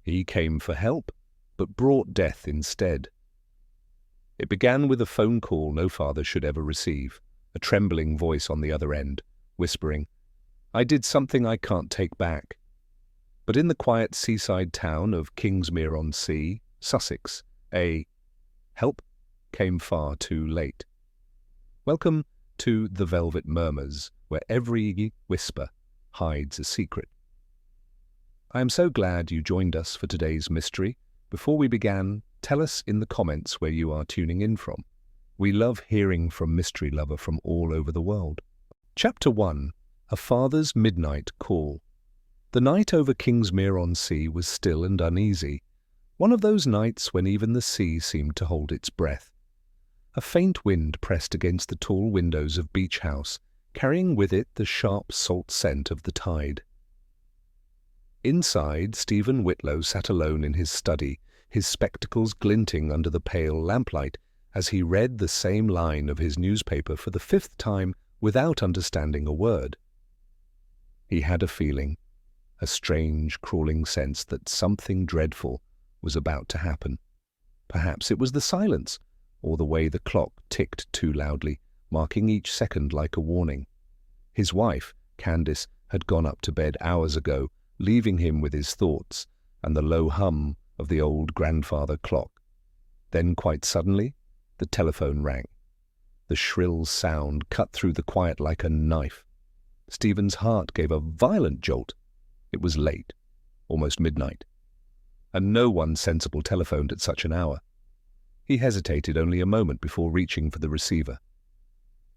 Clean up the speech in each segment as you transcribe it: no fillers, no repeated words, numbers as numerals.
He came for help, but brought death instead. It began with a phone call no father should ever receive, a trembling voice on the other end, whispering, "I did something I can't take back." But in the quiet seaside town of Kingsmere-on-Sea, Sussex, a help came far too late. Welcome to the Velvet Murmurs, where every whisper hides a secret. I am so glad you joined us for today's mystery. Before we begin, tell us in the comments where you are tuning in from. We love hearing from mystery lovers from all over the world. Chapter 1. A Father's Midnight Call. The night over Kingsmere-on-Sea was still and uneasy, one of those nights when even the sea seemed to hold its breath. A faint wind pressed against the tall windows of Beach House, carrying with it the sharp salt scent of the tide. Inside, Stephen Whitlow sat alone in his study, his spectacles glinting under the pale lamplight, as he read the same line of his newspaper for the 5th time without understanding a word. He had a feeling, a strange, crawling sense that something dreadful was about to happen. Perhaps it was the silence, or the way the clock ticked too loudly, marking each second like a warning. His wife, Candace, had gone up to bed hours ago, leaving him with his thoughts and the low hum of the old grandfather clock. Then, quite suddenly, the telephone rang. The shrill sound cut through the quiet like a knife. Stephen's heart gave a violent jolt. It was late, almost midnight, and no one sensible telephoned at such an hour. He hesitated only a moment before reaching for the receiver.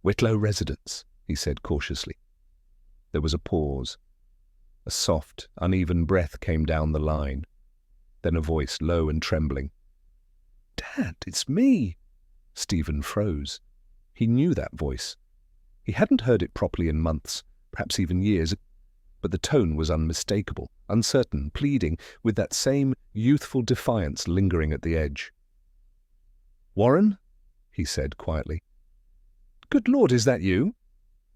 "Whitlow Residence," he said cautiously. There was a pause. A soft, uneven breath came down the line. Then a voice, low and trembling. "Dad, it's me." Stephen froze. He knew that voice. He hadn't heard it properly in months, perhaps even years, but the tone was unmistakable, uncertain, pleading, with that same youthful defiance lingering at the edge. "Warren?" he said quietly. "Good Lord, is that you?"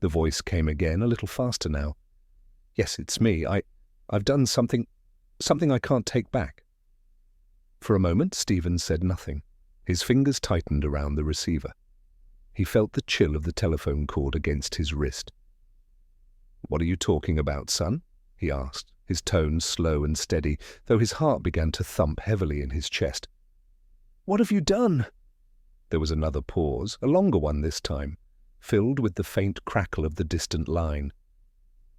The voice came again, a little faster now. "Yes, it's me. I've done something I can't take back." For a moment, Stephen said nothing. His fingers tightened around the receiver. He felt the chill of the telephone cord against his wrist. "What are you talking about, son?" he asked, his tone slow and steady, though his heart began to thump heavily in his chest. "What have you done?" There was another pause, a longer one this time, filled with the faint crackle of the distant line.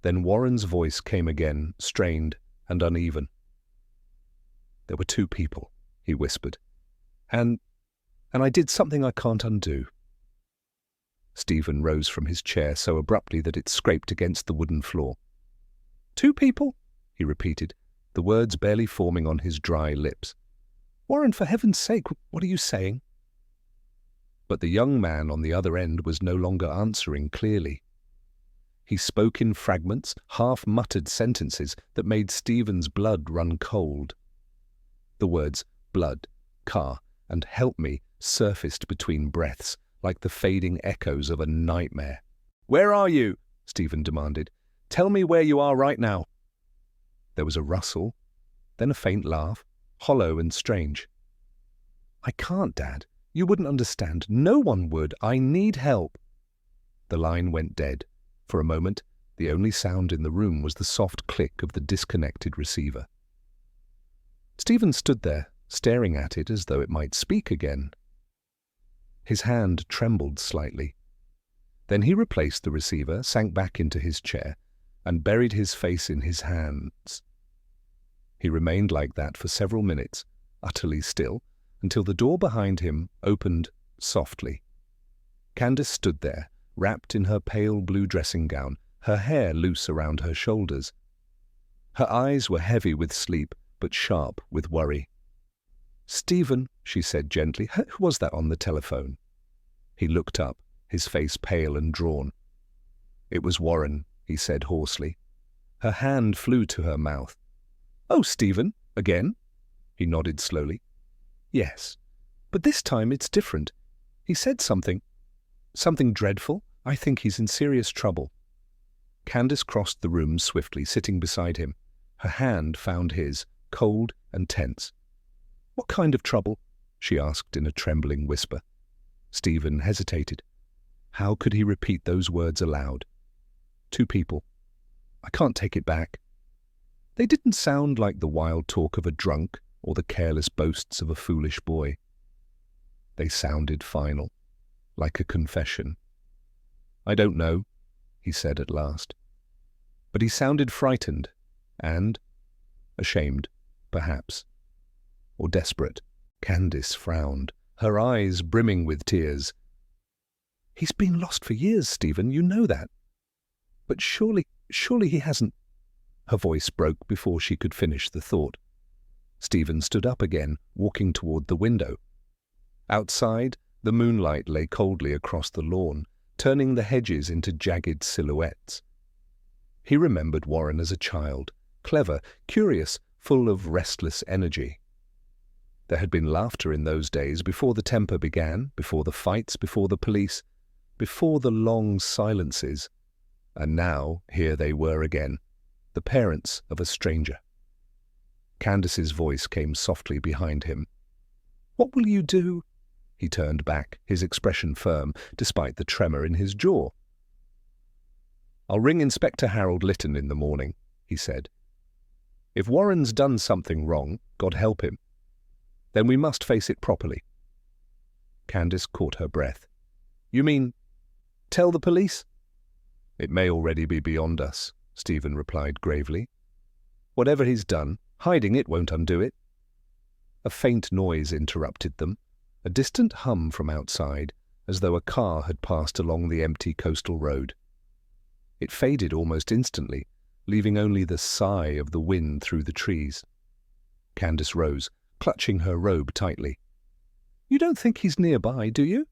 Then Warren's voice came again, strained and uneven. "There were 2 people," he whispered, and I did something I can't undo." Stephen rose from his chair so abruptly that it scraped against the wooden floor. "2 people?" he repeated, the words barely forming on his dry lips. "Warren, for heaven's sake, what are you saying?" But the young man on the other end was no longer answering clearly. He spoke in fragments, half-muttered sentences that made Stephen's blood run cold. The words blood, car, and help me surfaced between breaths, like the fading echoes of a nightmare. "Where are you?" Stephen demanded. "Tell me where you are right now." There was a rustle, then a faint laugh, hollow and strange. "I can't, Dad. You wouldn't understand. No one would. I need help." The line went dead. For a moment, the only sound in the room was the soft click of the disconnected receiver. Stephen stood there, staring at it as though it might speak again. His hand trembled slightly. Then he replaced the receiver, sank back into his chair, and buried his face in his hands. He remained like that for several minutes, utterly still, until the door behind him opened softly. Candace stood there, wrapped in her pale blue dressing gown, her hair loose around her shoulders. Her eyes were heavy with sleep, but sharp with worry. "Stephen," she said gently, "who was that on the telephone?" He looked up, his face pale and drawn. "It was Warren," he said hoarsely. Her hand flew to her mouth. "Oh, Stephen, again?" He nodded slowly. "Yes, but this time it's different. He said something dreadful. I think he's in serious trouble." Candace crossed the room swiftly, sitting beside him. Her hand found his, cold and tense. "What kind of trouble?" she asked in a trembling whisper. Stephen hesitated. How could he repeat those words aloud? "Two people. I can't take it back." They didn't sound like the wild talk of a drunk or the careless boasts of a foolish boy. They sounded final, like a confession. "I don't know," he said at last. But he sounded frightened and ashamed, perhaps, or desperate. Candace frowned, her eyes brimming with tears. "He's been lost for years, Stephen, you know that. But surely he hasn't—" Her voice broke before she could finish the thought. Stephen stood up again, walking toward the window. Outside, the moonlight lay coldly across the lawn, turning the hedges into jagged silhouettes. He remembered Warren as a child, clever, curious, full of restless energy. There had been laughter in those days before the temper began, before the fights, before the police, before the long silences. And now, here they were again, the parents of a stranger. Candace's voice came softly behind him. "What will you do?" He turned back, his expression firm, despite the tremor in his jaw. "I'll ring Inspector Harold Lytton in the morning," he said. "If Warren's done something wrong, God help him, then we must face it properly." Candace caught her breath. "You mean, tell the police?" "It may already be beyond us," Stephen replied gravely. "Whatever he's done, hiding it won't undo it." A faint noise interrupted them, a distant hum from outside, as though a car had passed along the empty coastal road. It faded almost instantly, leaving only the sigh of the wind through the trees. Candace rose, clutching her robe tightly. "You don't think he's nearby, do you?"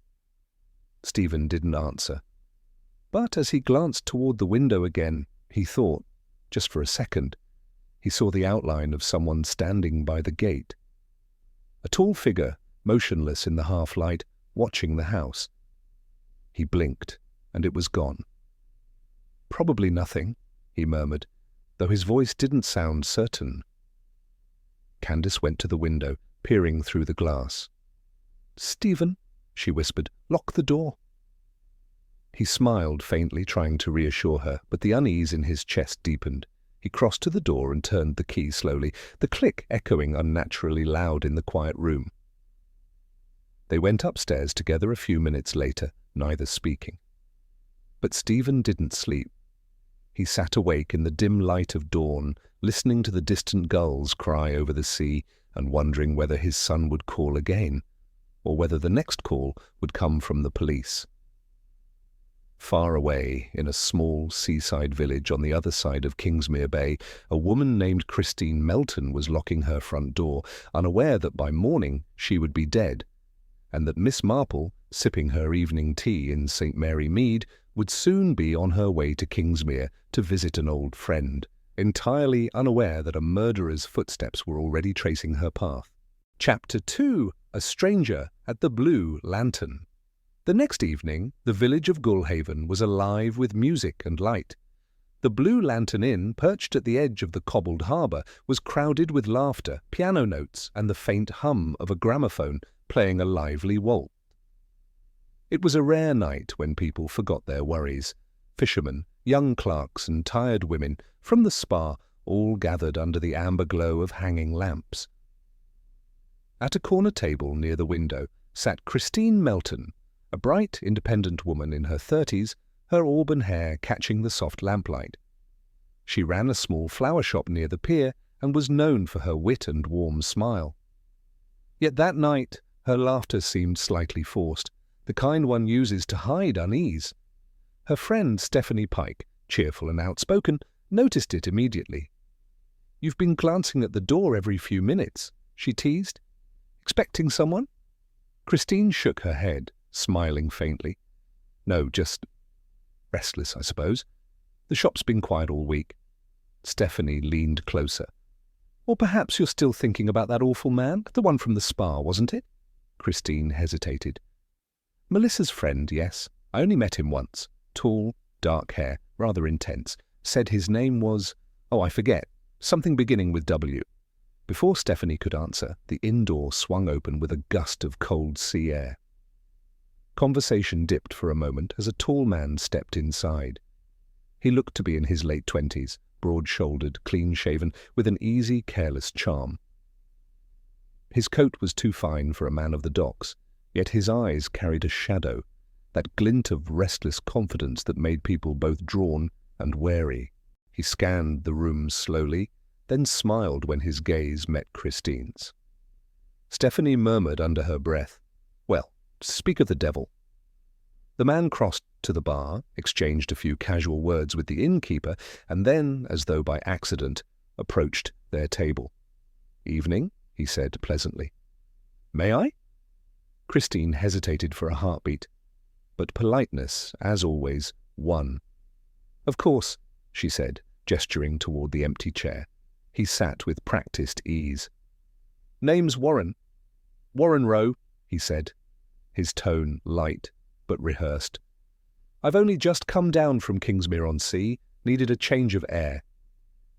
Stephen didn't answer. But as he glanced toward the window again, he thought, just for a second, he saw the outline of someone standing by the gate. A tall figure, motionless in the half-light, watching the house. He blinked, and it was gone. "Probably nothing," he murmured, though his voice didn't sound certain. Candace went to the window, peering through the glass. "Stephen," she whispered, "lock the door." He smiled faintly, trying to reassure her, but the unease in his chest deepened. He crossed to the door and turned the key slowly, the click echoing unnaturally loud in the quiet room. They went upstairs together a few minutes later, neither speaking. But Stephen didn't sleep. He sat awake in the dim light of dawn, listening to the distant gulls cry over the sea and wondering whether his son would call again, or whether the next call would come from the police. Far away, in a small seaside village on the other side of Kingsmere Bay, a woman named Christine Melton was locking her front door, unaware that by morning she would be dead, and that Miss Marple, sipping her evening tea in St. Mary Mead, would soon be on her way to Kingsmere to visit an old friend, entirely unaware that a murderer's footsteps were already tracing her path. Chapter 2: A Stranger at the Blue Lantern. The next evening, the village of Gulhaven was alive with music and light. The Blue Lantern Inn, perched at the edge of the cobbled harbour, was crowded with laughter, piano notes, and the faint hum of a gramophone playing a lively waltz. It was a rare night when people forgot their worries. Fishermen, young clerks, and tired women from the spa all gathered under the amber glow of hanging lamps. At a corner table near the window sat Christine Melton, a bright, independent woman in her 30s, her auburn hair catching the soft lamplight. She ran a small flower shop near the pier and was known for her wit and warm smile. Yet that night her laughter seemed slightly forced, the kind one uses to hide unease. Her friend Stephanie Pike, cheerful and outspoken, noticed it immediately. "You've been glancing at the door every few minutes," she teased. "Expecting someone?" Christine shook her head, smiling faintly. "No, just restless, I suppose. The shop's been quiet all week." Stephanie leaned closer. "Or perhaps you're still thinking about that awful man, the one from the spa, wasn't it?" Christine hesitated. "Melissa's friend, yes. I only met him once. Tall, dark hair, rather intense. Said his name was, I forget, something beginning with W. Before Stephanie could answer, the inn door swung open with a gust of cold sea air. Conversation dipped for a moment as a tall man stepped inside. He looked to be in his late 20s, broad-shouldered, clean-shaven, with an easy, careless charm. His coat was too fine for a man of the docks, yet his eyes carried a shadow, that glint of restless confidence that made people both drawn and wary. He scanned the room slowly, then smiled when his gaze met Christine's. Stephanie murmured under her breath, "Well, speak of the devil." The man crossed to the bar, exchanged a few casual words with the innkeeper, and then, as though by accident, approached their table. "Evening," he said pleasantly. "May I?" Christine hesitated for a heartbeat, but politeness, as always, won. "Of course," she said, gesturing toward the empty chair. He sat with practiced ease. "Name's Warren. Warren Rowe," he said, his tone light but rehearsed. "I've only just come down from Kingsmere-on-Sea, needed a change of air."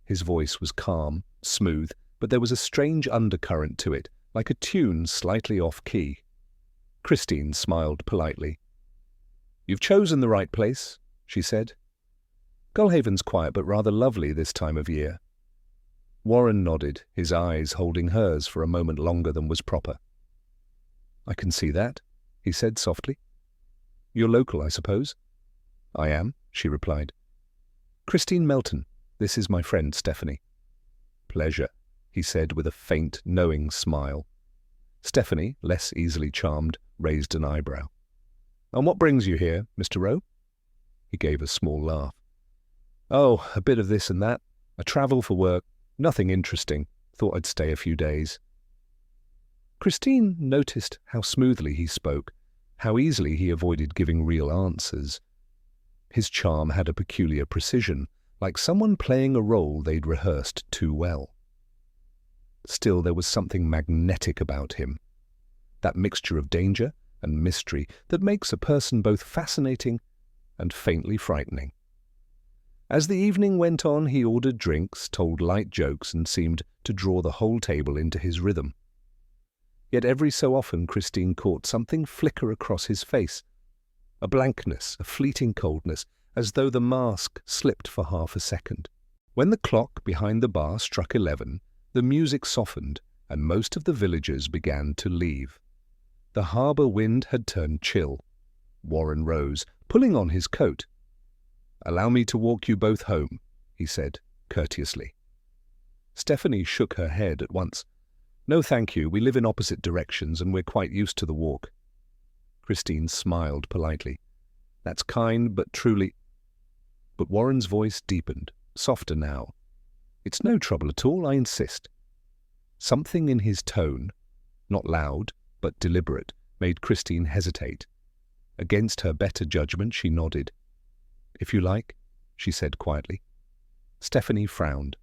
His voice was calm, smooth, but there was a strange undercurrent to it, like a tune slightly off-key. Christine smiled politely. "You've chosen the right place," she said. "Gullhaven's quiet but rather lovely this time of year." Warren nodded, his eyes holding hers for a moment longer than was proper. "I can see that," he said softly. "You're local, I suppose?" "I am," she replied. "Christine Melton. This is my friend Stephanie." "Pleasure," he said with a faint, knowing smile. Stephanie, less easily charmed, raised an eyebrow. "And what brings you here, Mr. Rowe?" He gave a small laugh. "Oh, a bit of this and that. I travel for work. Nothing interesting. Thought I'd stay a few days." Christine noticed how smoothly he spoke, how easily he avoided giving real answers. His charm had a peculiar precision, like someone playing a role they'd rehearsed too well. Still, there was something magnetic about him, that mixture of danger and mystery that makes a person both fascinating and faintly frightening. As the evening went on, he ordered drinks, told light jokes, and seemed to draw the whole table into his rhythm. Yet every so often Christine caught something flicker across his face, a blankness, a fleeting coldness, as though the mask slipped for half a second. When the clock behind the bar struck 11, the music softened, and most of the villagers began to leave. The harbour wind had turned chill. Warren rose, pulling on his coat. "Allow me to walk you both home," he said, courteously. Stephanie shook her head at once. "No, thank you. We live in opposite directions, and we're quite used to the walk." Christine smiled politely. "That's kind, but truly—" But Warren's voice deepened, softer now. "It's no trouble at all, I insist." Something in his tone, not loud, but deliberate, made Christine hesitate. Against her better judgment, she nodded. "If you like," she said quietly. Stephanie frowned.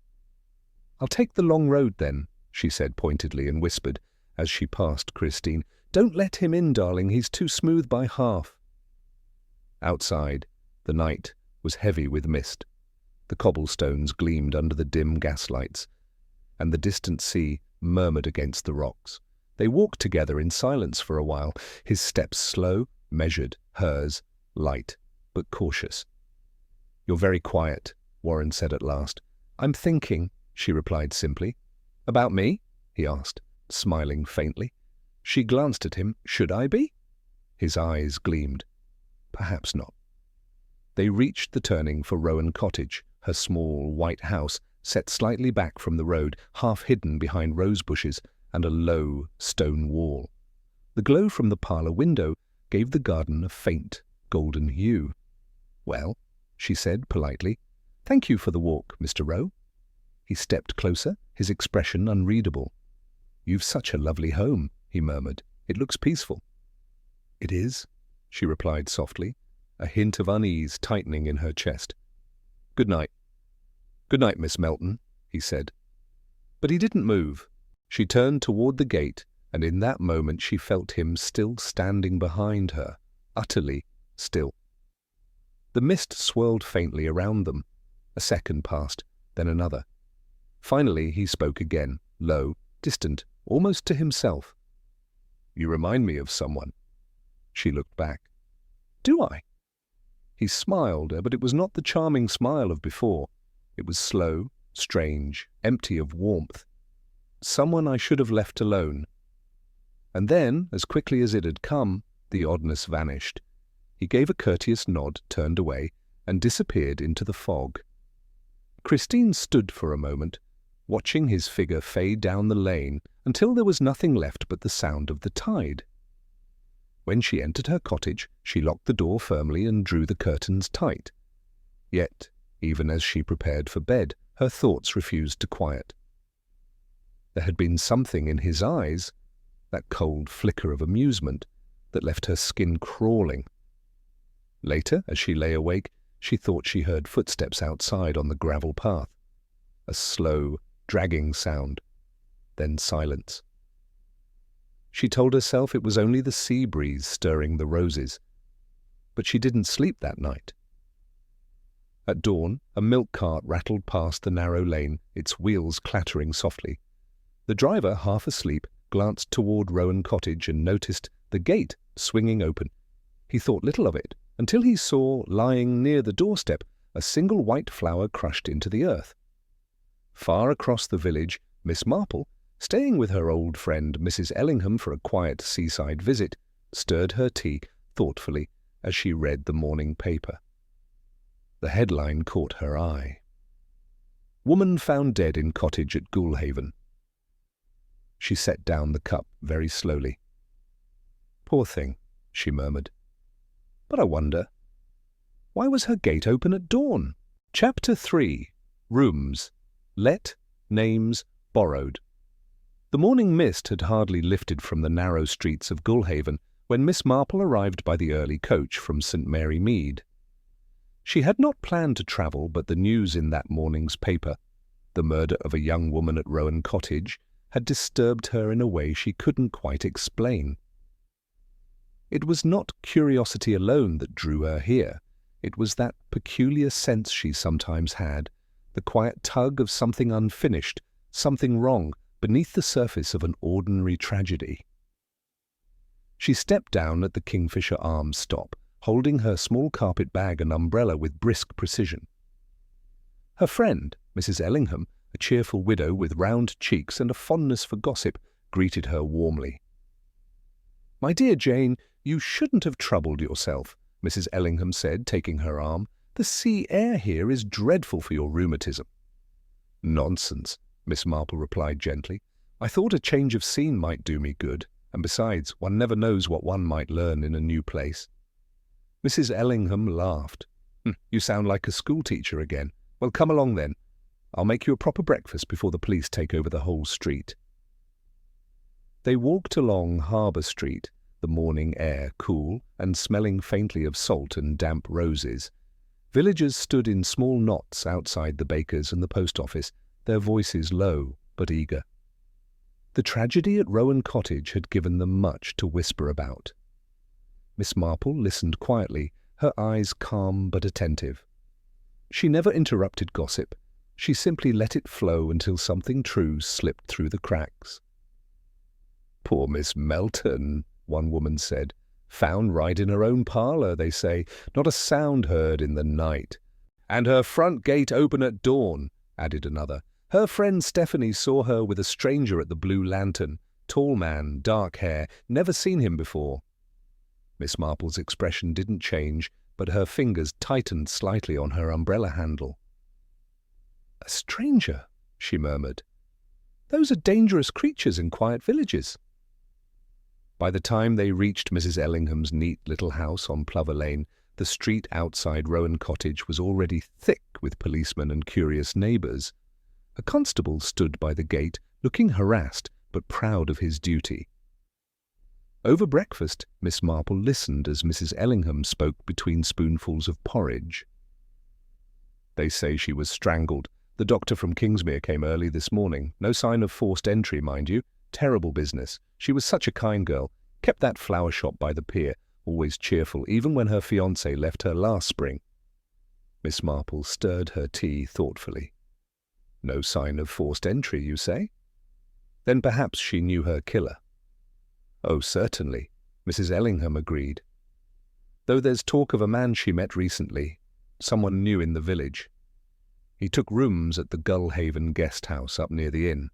"I'll take the long road then," she said pointedly and whispered, as she passed Christine. "Don't let him in, darling. He's too smooth by half." Outside, the night was heavy with mist. The cobblestones gleamed under the dim gaslights, and the distant sea murmured against the rocks. They walked together in silence for a while, his steps slow, measured, hers light, but cautious. "You're very quiet," Warren said at last. "I'm thinking," she replied simply. "About me?" he asked, smiling faintly. She glanced at him. "Should I be?" His eyes gleamed. "Perhaps not." They reached the turning for Rowan Cottage, her small white house set slightly back from the road, half hidden behind rose bushes and a low stone wall. The glow from the parlour window gave the garden a faint golden hue. "Well," she said politely, "thank you for the walk, Mr. Rowe." He stepped closer, his expression unreadable. "You've such a lovely home," he murmured. "It looks peaceful." "It is," she replied softly, a hint of unease tightening in her chest. "Good night." "Good night, Miss Melton," he said. But he didn't move. She turned toward the gate, and in that moment she felt him still standing behind her, utterly still. The mist swirled faintly around them. A second passed, then another. Finally he spoke again, low, distant, almost to himself. "You remind me of someone." She looked back. "Do I?" He smiled, but it was not the charming smile of before. It was slow, strange, empty of warmth. "Someone I should have left alone." And then, as quickly as it had come, the oddness vanished. He gave a courteous nod, turned away, and disappeared into the fog. Christine stood for a moment, watching his figure fade down the lane until there was nothing left but the sound of the tide. When she entered her cottage, she locked the door firmly and drew the curtains tight. Yet, even as she prepared for bed, her thoughts refused to quiet. There had been something in his eyes, that cold flicker of amusement, that left her skin crawling. Later, as she lay awake, she thought she heard footsteps outside on the gravel path. A slow, dragging sound, then silence. She told herself it was only the sea breeze stirring the roses. But she didn't sleep that night. At dawn, a milk cart rattled past the narrow lane, its wheels clattering softly. The driver, half asleep, glanced toward Rowan Cottage and noticed the gate swinging open. He thought little of it, until he saw, lying near the doorstep, a single white flower crushed into the earth. Far across the village, Miss Marple, staying with her old friend Mrs. Ellingham for a quiet seaside visit, stirred her tea thoughtfully as she read the morning paper. The headline caught her eye. "Woman found dead in cottage at Goolhaven." She set down the cup very slowly. "Poor thing," she murmured. "But I wonder, why was her gate open at dawn?" Chapter 3. Rooms. Let, names, borrowed. The morning mist had hardly lifted from the narrow streets of Goolhaven when Miss Marple arrived by the early coach from St. Mary Mead. She had not planned to travel, but the news in that morning's paper, the murder of a young woman at Rowan Cottage, had disturbed her in a way she couldn't quite explain. It was not curiosity alone that drew her here. It was that peculiar sense she sometimes had, the quiet tug of something unfinished, something wrong, beneath the surface of an ordinary tragedy. She stepped down at the Kingfisher Arms stop, holding her small carpet bag and umbrella with brisk precision. Her friend, Mrs. Ellingham, a cheerful widow with round cheeks and a fondness for gossip, greeted her warmly. "My dear Jane, you shouldn't have troubled yourself," Mrs. Ellingham said, taking her arm. "The sea air here is dreadful for your rheumatism." "Nonsense," Miss Marple replied gently. "I thought a change of scene might do me good, and besides, one never knows what one might learn in a new place." Mrs. Ellingham laughed. "You sound like a schoolteacher again. Well, come along then. I'll make you a proper breakfast before the police take over the whole street." They walked along Harbour Street, the morning air cool and smelling faintly of salt and damp roses. Villagers stood in small knots outside the baker's and the post office, their voices low but eager. The tragedy at Rowan Cottage had given them much to whisper about. Miss Marple listened quietly, her eyes calm but attentive. She never interrupted gossip. She simply let it flow until something true slipped through the cracks. "Poor Miss Melton," one woman said. "Found right in her own parlour, they say. Not a sound heard in the night." "And her front gate open at dawn," added another. "Her friend Stephanie saw her with a stranger at the Blue Lantern. Tall man, dark hair, never seen him before." Miss Marple's expression didn't change, but her fingers tightened slightly on her umbrella handle. "A stranger," she murmured. "Those are dangerous creatures in quiet villages." By the time they reached Mrs. Ellingham's neat little house on Plover Lane, the street outside Rowan Cottage was already thick with policemen and curious neighbours. A constable stood by the gate, looking harassed but proud of his duty. Over breakfast, Miss Marple listened as Mrs. Ellingham spoke between spoonfuls of porridge. "They say she was strangled. The doctor from Kingsmere came early this morning. No sign of forced entry, mind you. Terrible business. She was such a kind girl. Kept that flower shop by the pier, always cheerful, even when her fiancé left her last spring." Miss Marple stirred her tea thoughtfully. "No sign of forced entry, you say?" Then perhaps she knew her killer. Oh, certainly, Mrs. Ellingham agreed. Though there's talk of a man she met recently, someone new in the village. He took rooms at the Gullhaven guest house up near the inn.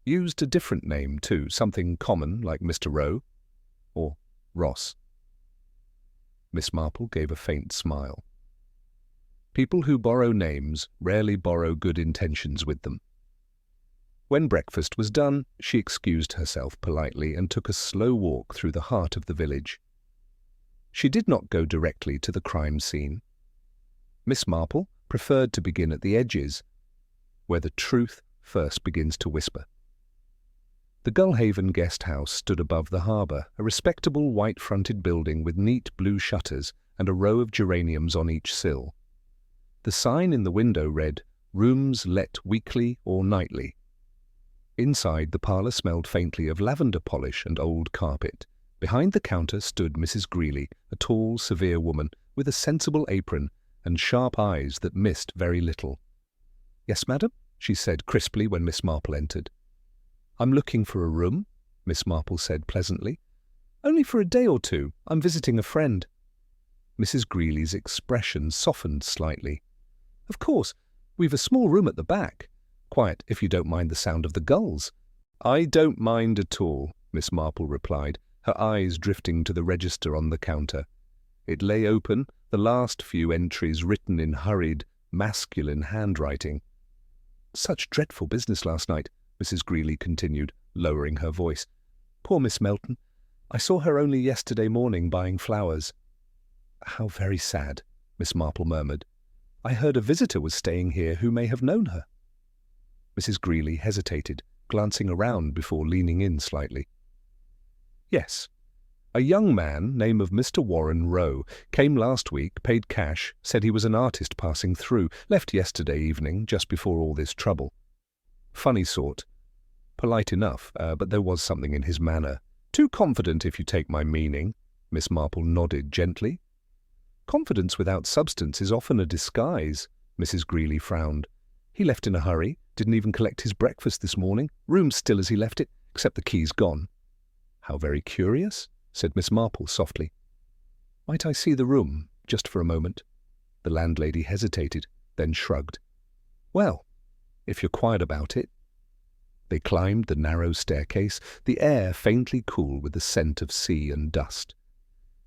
Used a different name, too, something common like Mr. Rowe or Ross. Miss Marple gave a faint smile. People who borrow names rarely borrow good intentions with them. When breakfast was done, she excused herself politely and took a slow walk through the heart of the village. She did not go directly to the crime scene. Miss Marple preferred to begin at the edges, where the truth first begins to whisper. The Gullhaven guest house stood above the harbour, a respectable white-fronted building with neat blue shutters and a row of geraniums on each sill. The sign in the window read, "Rooms let weekly or nightly." Inside, the parlour smelled faintly of lavender polish and old carpet. Behind the counter stood Mrs. Greeley, a tall, severe woman with a sensible apron and sharp eyes that missed very little. "Yes, madam?" she said crisply when Miss Marple entered. "I'm looking for a room," Miss Marple said pleasantly. "Only for a day or two. I'm visiting a friend." Mrs. Greeley's expression softened slightly. "Of course, we've a small room at the back. Quiet, if you don't mind the sound of the gulls." "I don't mind at all," Miss Marple replied, her eyes drifting to the register on the counter. It lay open, the last few entries written in hurried, masculine handwriting. "Such dreadful business last night," Mrs. Greeley continued, lowering her voice. "Poor Miss Melton. I saw her only yesterday morning buying flowers." "How very sad," Miss Marple murmured. "I heard a visitor was staying here who may have known her." Mrs. Greeley hesitated, glancing around before leaning in slightly. "Yes. A young man, name of Mr. Warren Rowe, came last week, paid cash, said he was an artist passing through, left yesterday evening, just before all this trouble. Funny sort. Polite enough, but there was something in his manner. Too confident, if you take my meaning." Miss Marple nodded gently. "Confidence without substance is often a disguise," Mrs. Greeley frowned. "He left in a hurry, didn't even collect his breakfast this morning, room still as he left it, except the key's gone." "How very curious," said Miss Marple softly. "Might I see the room, just for a moment?" The landlady hesitated, then shrugged. "Well, if you're quiet about it." They climbed the narrow staircase, the air faintly cool with the scent of sea and dust.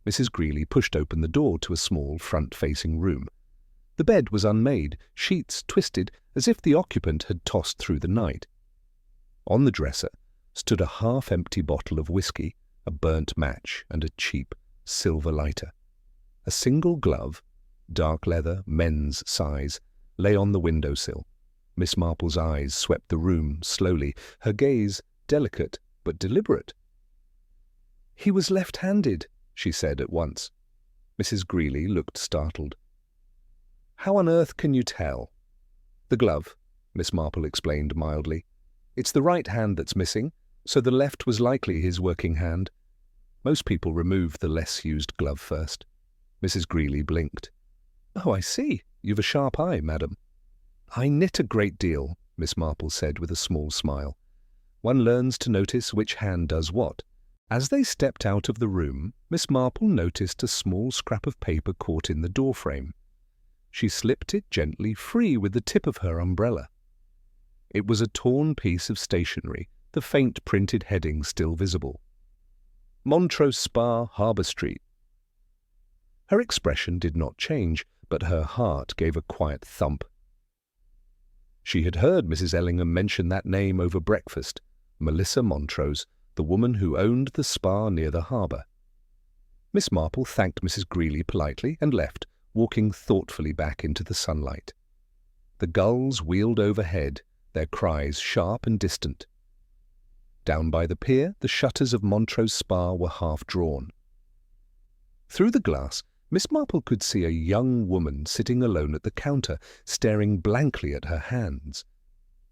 Mrs. Greeley pushed open the door to a small front-facing room. The bed was unmade, sheets twisted as if the occupant had tossed through the night. On the dresser stood a half-empty bottle of whiskey, a burnt match, and a cheap silver lighter. A single glove, dark leather, men's size, lay on the windowsill. Miss Marple's eyes swept the room slowly, her gaze delicate but deliberate. "He was left-handed," she said at once. Mrs. Greeley looked startled. "How on earth can you tell?" "The glove," Miss Marple explained mildly. "It's the right hand that's missing, so the left was likely his working hand. Most people remove the less used glove first." Mrs. Greeley blinked. "Oh, I see. You've a sharp eye, madam." "I knit a great deal," Miss Marple said with a small smile. "One learns to notice which hand does what." As they stepped out of the room, Miss Marple noticed a small scrap of paper caught in the doorframe. She slipped it gently free with the tip of her umbrella. It was a torn piece of stationery, the faint printed heading still visible. "Montrose Spa, Harbour Street." Her expression did not change, but her heart gave a quiet thump. She had heard Mrs. Ellingham mention that name over breakfast, Melissa Montrose, the woman who owned the spa near the harbour. Miss Marple thanked Mrs. Greeley politely and left, walking thoughtfully back into the sunlight. The gulls wheeled overhead, their cries sharp and distant. Down by the pier, the shutters of Montrose Spa were half drawn. Through the glass, Miss Marple could see a young woman sitting alone at the counter, staring blankly at her hands.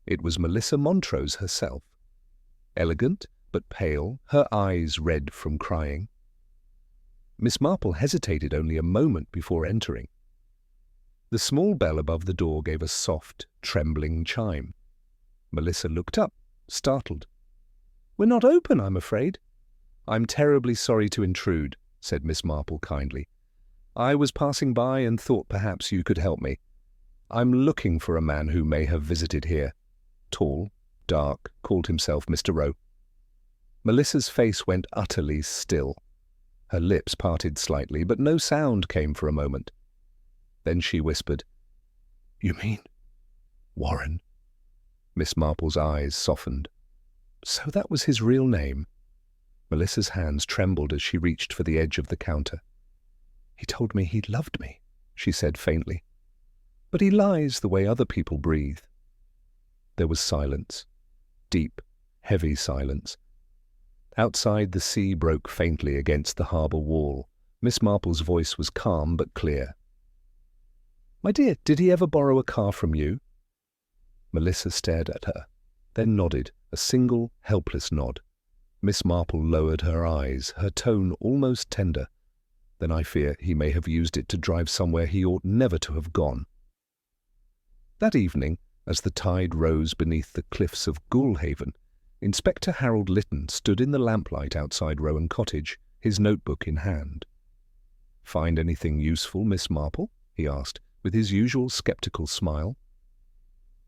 It was Melissa Montrose herself. Elegant, but pale, her eyes red from crying. Miss Marple hesitated only a moment before entering. The small bell above the door gave a soft, trembling chime. Melissa looked up, startled. "We're not open, I'm afraid." "I'm terribly sorry to intrude," said Miss Marple kindly. "I was passing by and thought perhaps you could help me. I'm looking for a man who may have visited here. Tall, dark, called himself Mr. Rowe." Melissa's face went utterly still. Her lips parted slightly, but no sound came for a moment. Then she whispered, "You mean Warren?" Miss Marple's eyes softened. So that was his real name. Melissa's hands trembled as she reached for the edge of the counter. "He told me he loved me," she said faintly. "But he lies the way other people breathe." There was silence. Deep, heavy silence. Outside, the sea broke faintly against the harbour wall. Miss Marple's voice was calm but clear. "My dear, did he ever borrow a car from you?" Melissa stared at her, then nodded, a single, helpless nod. Miss Marple lowered her eyes, her tone almost tender. "Then I fear he may have used it to drive somewhere he ought never to have gone." That evening, as the tide rose beneath the cliffs of Ghoulhaven, Inspector Harold Lytton stood in the lamplight outside Rowan Cottage, his notebook in hand. "Find anything useful, Miss Marple?" he asked, with his usual sceptical smile.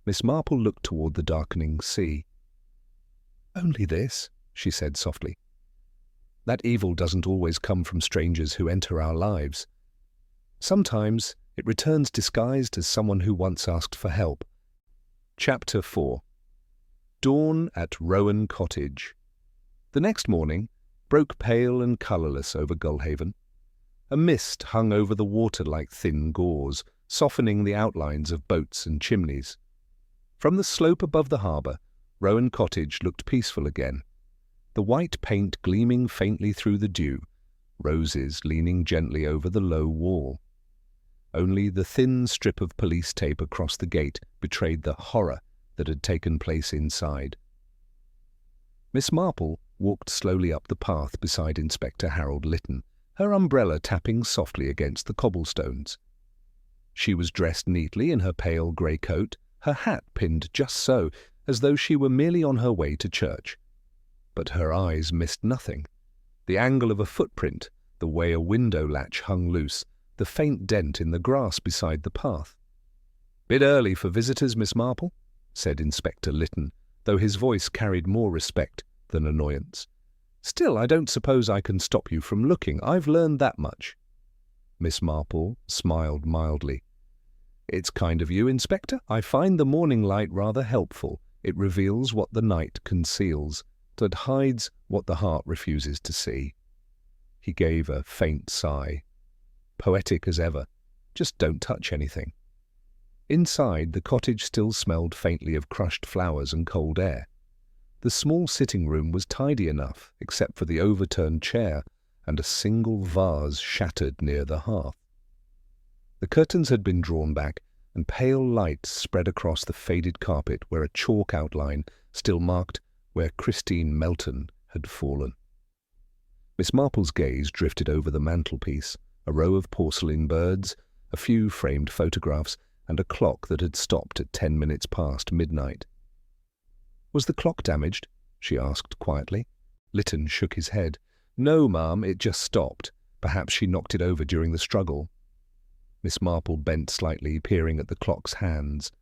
Miss Marple looked toward the darkening sea. "Only this," she said softly. "That evil doesn't always come from strangers who enter our lives. Sometimes it returns disguised as someone who once asked for help." Chapter 4. Dawn at Rowan Cottage. The next morning broke pale and colourless over Ghoulhaven. A mist hung over the water like thin gauze, softening the outlines of boats and chimneys. From the slope above the harbour, Rowan Cottage looked peaceful again, the white paint gleaming faintly through the dew, roses leaning gently over the low wall. Only the thin strip of police tape across the gate betrayed the horror that had taken place inside. Miss Marple walked slowly up the path beside Inspector Harold Lytton, her umbrella tapping softly against the cobblestones. She was dressed neatly in her pale grey coat, her hat pinned just so, as though she were merely on her way to church. But her eyes missed nothing. The angle of a footprint, the way a window latch hung loose, the faint dent in the grass beside the path. "Bit early for visitors, Miss Marple," said Inspector Lytton, though his voice carried more respect than annoyance. "Still, I don't suppose I can stop you from looking. I've learned that much." Miss Marple smiled mildly. "It's kind of you, Inspector. I find the morning light rather helpful. It reveals what the night conceals, that hides what the heart refuses to see." He gave a faint sigh. Poetic as ever. Just don't touch anything. Inside, the cottage still smelled faintly of crushed flowers and cold air. The small sitting room was tidy enough, except for the overturned chair and a single vase shattered near the hearth. The curtains had been drawn back, and pale light spread across the faded carpet where a chalk outline still marked where Christine Melton had fallen. Miss Marple's gaze drifted over the mantelpiece, a row of porcelain birds, a few framed photographs, and a clock that had stopped at 10 minutes past midnight. "Was the clock damaged?" she asked quietly. Lytton shook his head. "No, ma'am, it just stopped. Perhaps she knocked it over during the struggle." Miss Marple bent slightly, peering at the clock's hands.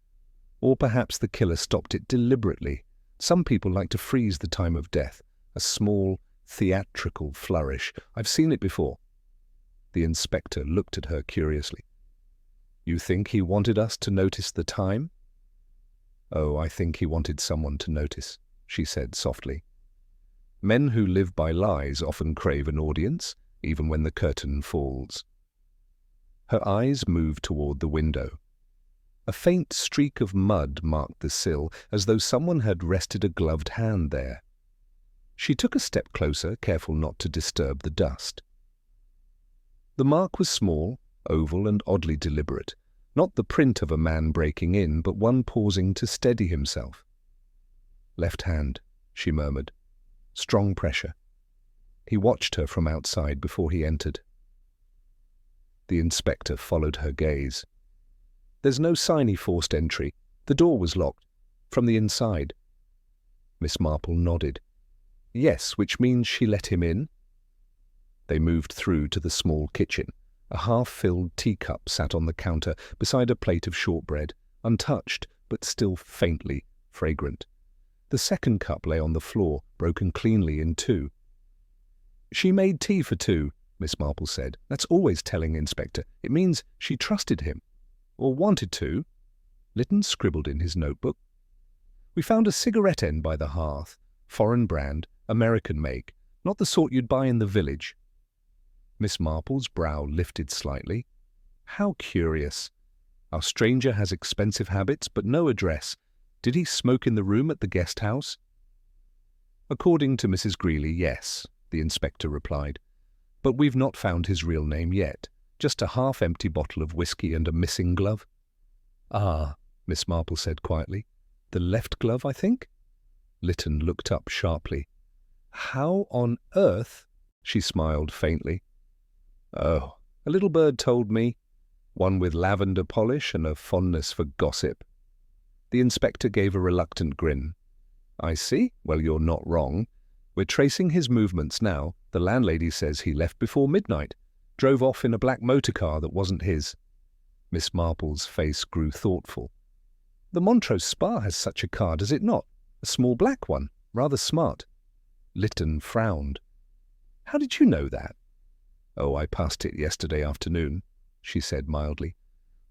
Or perhaps the killer stopped it deliberately. Some people like to freeze the time of death, a small, theatrical flourish. I've seen it before. The inspector looked at her curiously. "You think he wanted us to notice the time?" "Oh, I think he wanted someone to notice," she said softly. "Men who live by lies often crave an audience, even when the curtain falls." Her eyes moved toward the window. A faint streak of mud marked the sill, as though someone had rested a gloved hand there. She took a step closer, careful not to disturb the dust. The mark was small, oval and oddly deliberate, not the print of a man breaking in, but one pausing to steady himself. "Left hand," she murmured. Strong pressure. He watched her from outside before he entered. The inspector followed her gaze. "There's no sign he forced entry. The door was locked. From the inside." Miss Marple nodded. Yes, which means she let him in. They moved through to the small kitchen. A half-filled teacup sat on the counter beside a plate of shortbread, untouched but still faintly fragrant. The second cup lay on the floor, broken cleanly in two. "She made tea for two," Miss Marple said. "That's always telling, Inspector. It means she trusted him. Or wanted to." Lytton scribbled in his notebook. "We found a cigarette end by the hearth. Foreign brand, American make, not the sort you'd buy in the village." Miss Marple's brow lifted slightly. How curious. Our stranger has expensive habits, but no address. Did he smoke in the room at the guest house? "According to Mrs. Greeley, yes," the inspector replied. "But we've not found his real name yet. Just a half-empty bottle of whiskey and a missing glove." "Ah," Miss Marple said quietly. "The left glove, I think?" Lytton looked up sharply. "How on earth?" She smiled faintly. "Oh, a little bird told me. One with lavender polish and a fondness for gossip." The inspector gave a reluctant grin. "I see. Well, you're not wrong. We're tracing his movements now. The landlady says he left before midnight, drove off in a black motor car that wasn't his." Miss Marple's face grew thoughtful. "The Montrose Spa has such a car, does it not? A small black one, rather smart." Lytton frowned. "How did you know that?" "Oh, I passed it yesterday afternoon," she said mildly.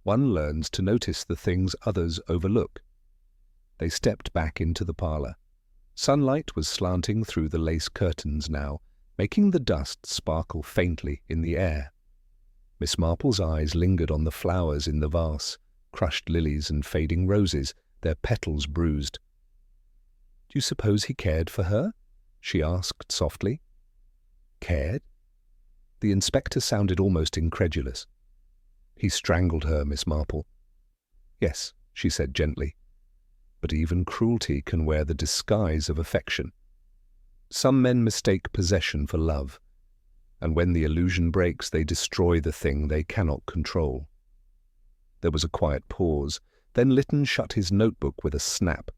"One learns to notice the things others overlook." They stepped back into the parlour. Sunlight was slanting through the lace curtains now, making the dust sparkle faintly in the air. Miss Marple's eyes lingered on the flowers in the vase, crushed lilies and fading roses, their petals bruised. "Do you suppose he cared for her?" she asked softly. "Cared?" The inspector sounded almost incredulous. "He strangled her, Miss Marple." "Yes," she said gently. "But even cruelty can wear the disguise of affection. Some men mistake possession for love, and when the illusion breaks, they destroy the thing they cannot control." There was a quiet pause. Then Lytton shut his notebook with a snap.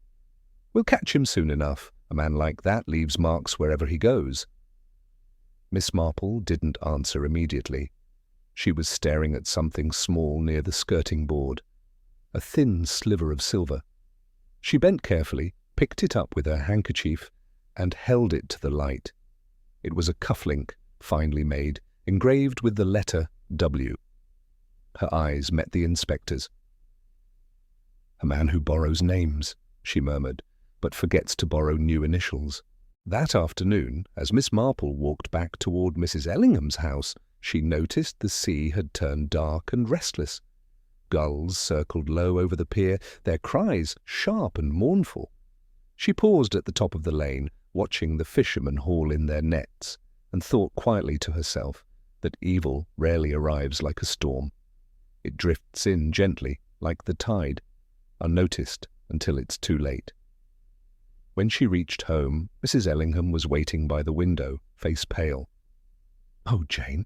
"We'll catch him soon enough. A man like that leaves marks wherever he goes." Miss Marple didn't answer immediately. She was staring at something small near the skirting board, a thin sliver of silver. She bent carefully, picked it up with her handkerchief, and held it to the light. It was a cufflink, finely made, engraved with the letter W. Her eyes met the inspector's. "A man who borrows names," she murmured, "but forgets to borrow new initials." That afternoon, as Miss Marple walked back toward Mrs. Ellingham's house, she noticed the sea had turned dark and restless. Gulls circled low over the pier, their cries sharp and mournful. She paused at the top of the lane, watching the fishermen haul in their nets, and thought quietly to herself that evil rarely arrives like a storm. It drifts in gently, like the tide, unnoticed until it's too late. When she reached home, Mrs. Ellingham was waiting by the window, face pale. "Oh, Jane.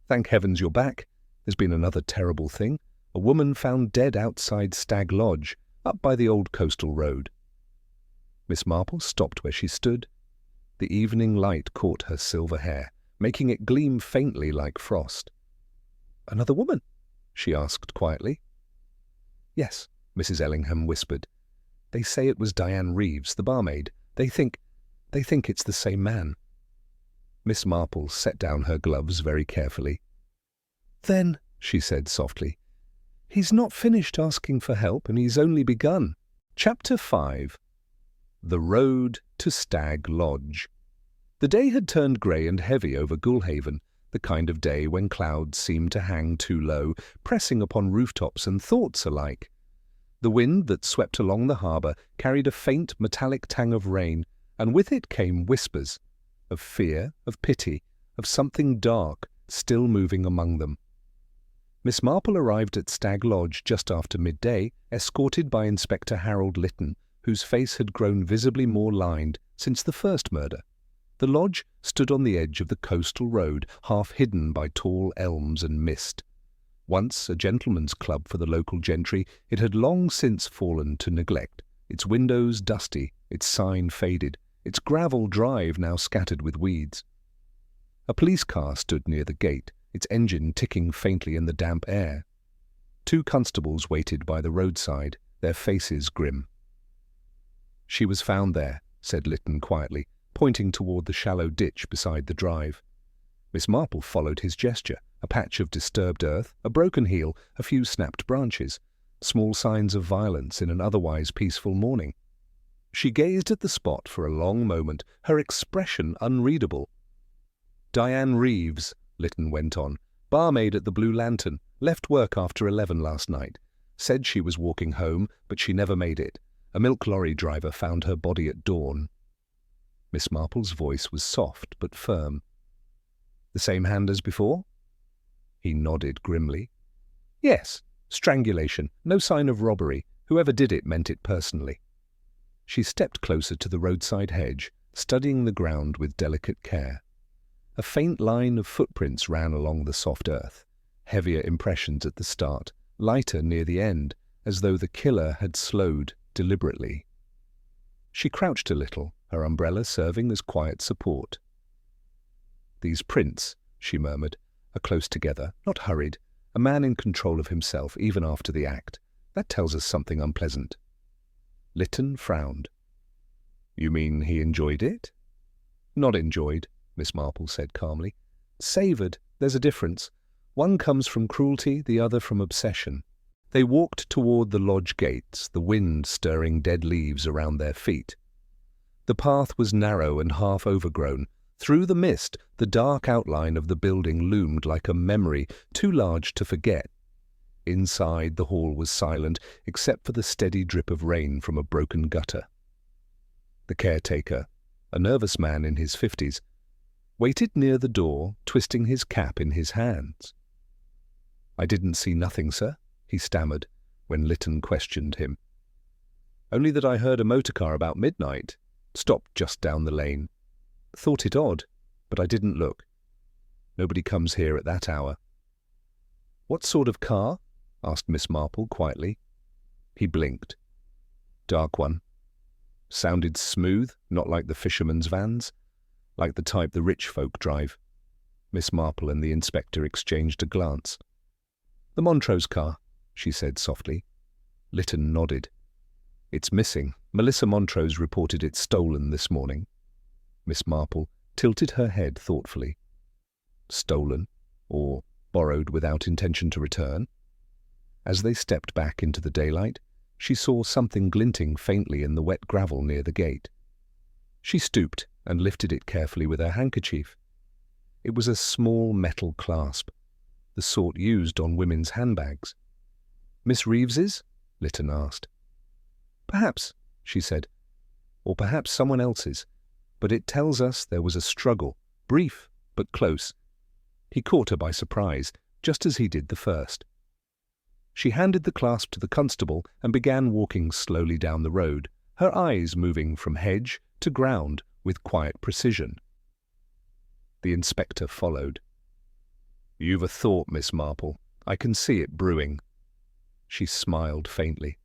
Thank heavens you're back. There's been another terrible thing. A woman found dead outside Stag Lodge, up by the old coastal road." Miss Marple stopped where she stood. The evening light caught her silver hair, making it gleam faintly like frost. "Another woman?" she asked quietly. "Yes," Mrs. Ellingham whispered. "They say it was Diane Reeves, the barmaid. They think it's the same man." Miss Marple set down her gloves very carefully. "Then," she said softly, "he's not finished asking for help, and he's only begun." Chapter 5. The Road to Stag Lodge. The day had turned grey and heavy over Gulhaven, the kind of day when clouds seem to hang too low, pressing upon rooftops and thoughts alike. The wind that swept along the harbour carried a faint metallic tang of rain, and with it came whispers of fear, of pity, of something dark still moving among them. Miss Marple arrived at Stag Lodge just after midday, escorted by Inspector Harold Lytton, whose face had grown visibly more lined since the first murder. The lodge stood on the edge of the coastal road, half hidden by tall elms and mist. Once a gentleman's club for the local gentry, it had long since fallen to neglect, its windows dusty, its sign faded, its gravel drive now scattered with weeds. A police car stood near the gate, its engine ticking faintly in the damp air. 2 constables waited by the roadside, their faces grim. "She was found there," said Lytton quietly, pointing toward the shallow ditch beside the drive. Miss Marple followed his gesture, a patch of disturbed earth, a broken heel, a few snapped branches, small signs of violence in an otherwise peaceful morning. She gazed at the spot for a long moment, her expression unreadable. "Diane Reeves," Lytton went on, "barmaid at the Blue Lantern, left work after 11 last night. Said she was walking home, but she never made it. A milk lorry driver found her body at dawn." Miss Marple's voice was soft but firm. "The same hand as before?" He nodded grimly. "Yes, strangulation, no sign of robbery. Whoever did it meant it personally." She stepped closer to the roadside hedge, studying the ground with delicate care. A faint line of footprints ran along the soft earth, heavier impressions at the start, lighter near the end, as though the killer had slowed deliberately. She crouched a little, her umbrella serving as quiet support. "These prints," she murmured, "are close together, not hurried, a man in control of himself even after the act. That tells us something unpleasant." Lytton frowned. "You mean he enjoyed it?" "Not enjoyed," Miss Marple said calmly. "Savoured. There's a difference. One comes from cruelty, the other from obsession." They walked toward the lodge gates, the wind stirring dead leaves around their feet. The path was narrow and half overgrown. Through the mist, the dark outline of the building loomed like a memory too large to forget. Inside, the hall was silent, except for the steady drip of rain from a broken gutter. The caretaker, a nervous man in his 50s, waited near the door, twisting his cap in his hands. "I didn't see nothing, sir," he stammered when Lytton questioned him. "Only that I heard a motor car about midnight. Stopped just down the lane. Thought it odd, but I didn't look. Nobody comes here at that hour." "What sort of car?" asked Miss Marple quietly. He blinked. "Dark one. Sounded smooth, not like the fishermen's vans, like the type the rich folk drive." Miss Marple and the inspector exchanged a glance. "The Montrose car," she said softly. Lytton nodded. "It's missing. Melissa Montrose reported it stolen this morning." Miss Marple tilted her head thoughtfully. "Stolen? Or borrowed without intention to return?" As they stepped back into the daylight, she saw something glinting faintly in the wet gravel near the gate. She stooped and lifted it carefully with her handkerchief. It was a small metal clasp, the sort used on women's handbags. "Miss Reeves's?" Lytton asked. "Perhaps," she said, "or perhaps someone else's. But it tells us there was a struggle, brief but close." He caught her by surprise, just as he did the first. She handed the clasp to the constable and began walking slowly down the road, her eyes moving from hedge to ground with quiet precision. The inspector followed. "You've a thought, Miss Marple. I can see it brewing." She smiled faintly.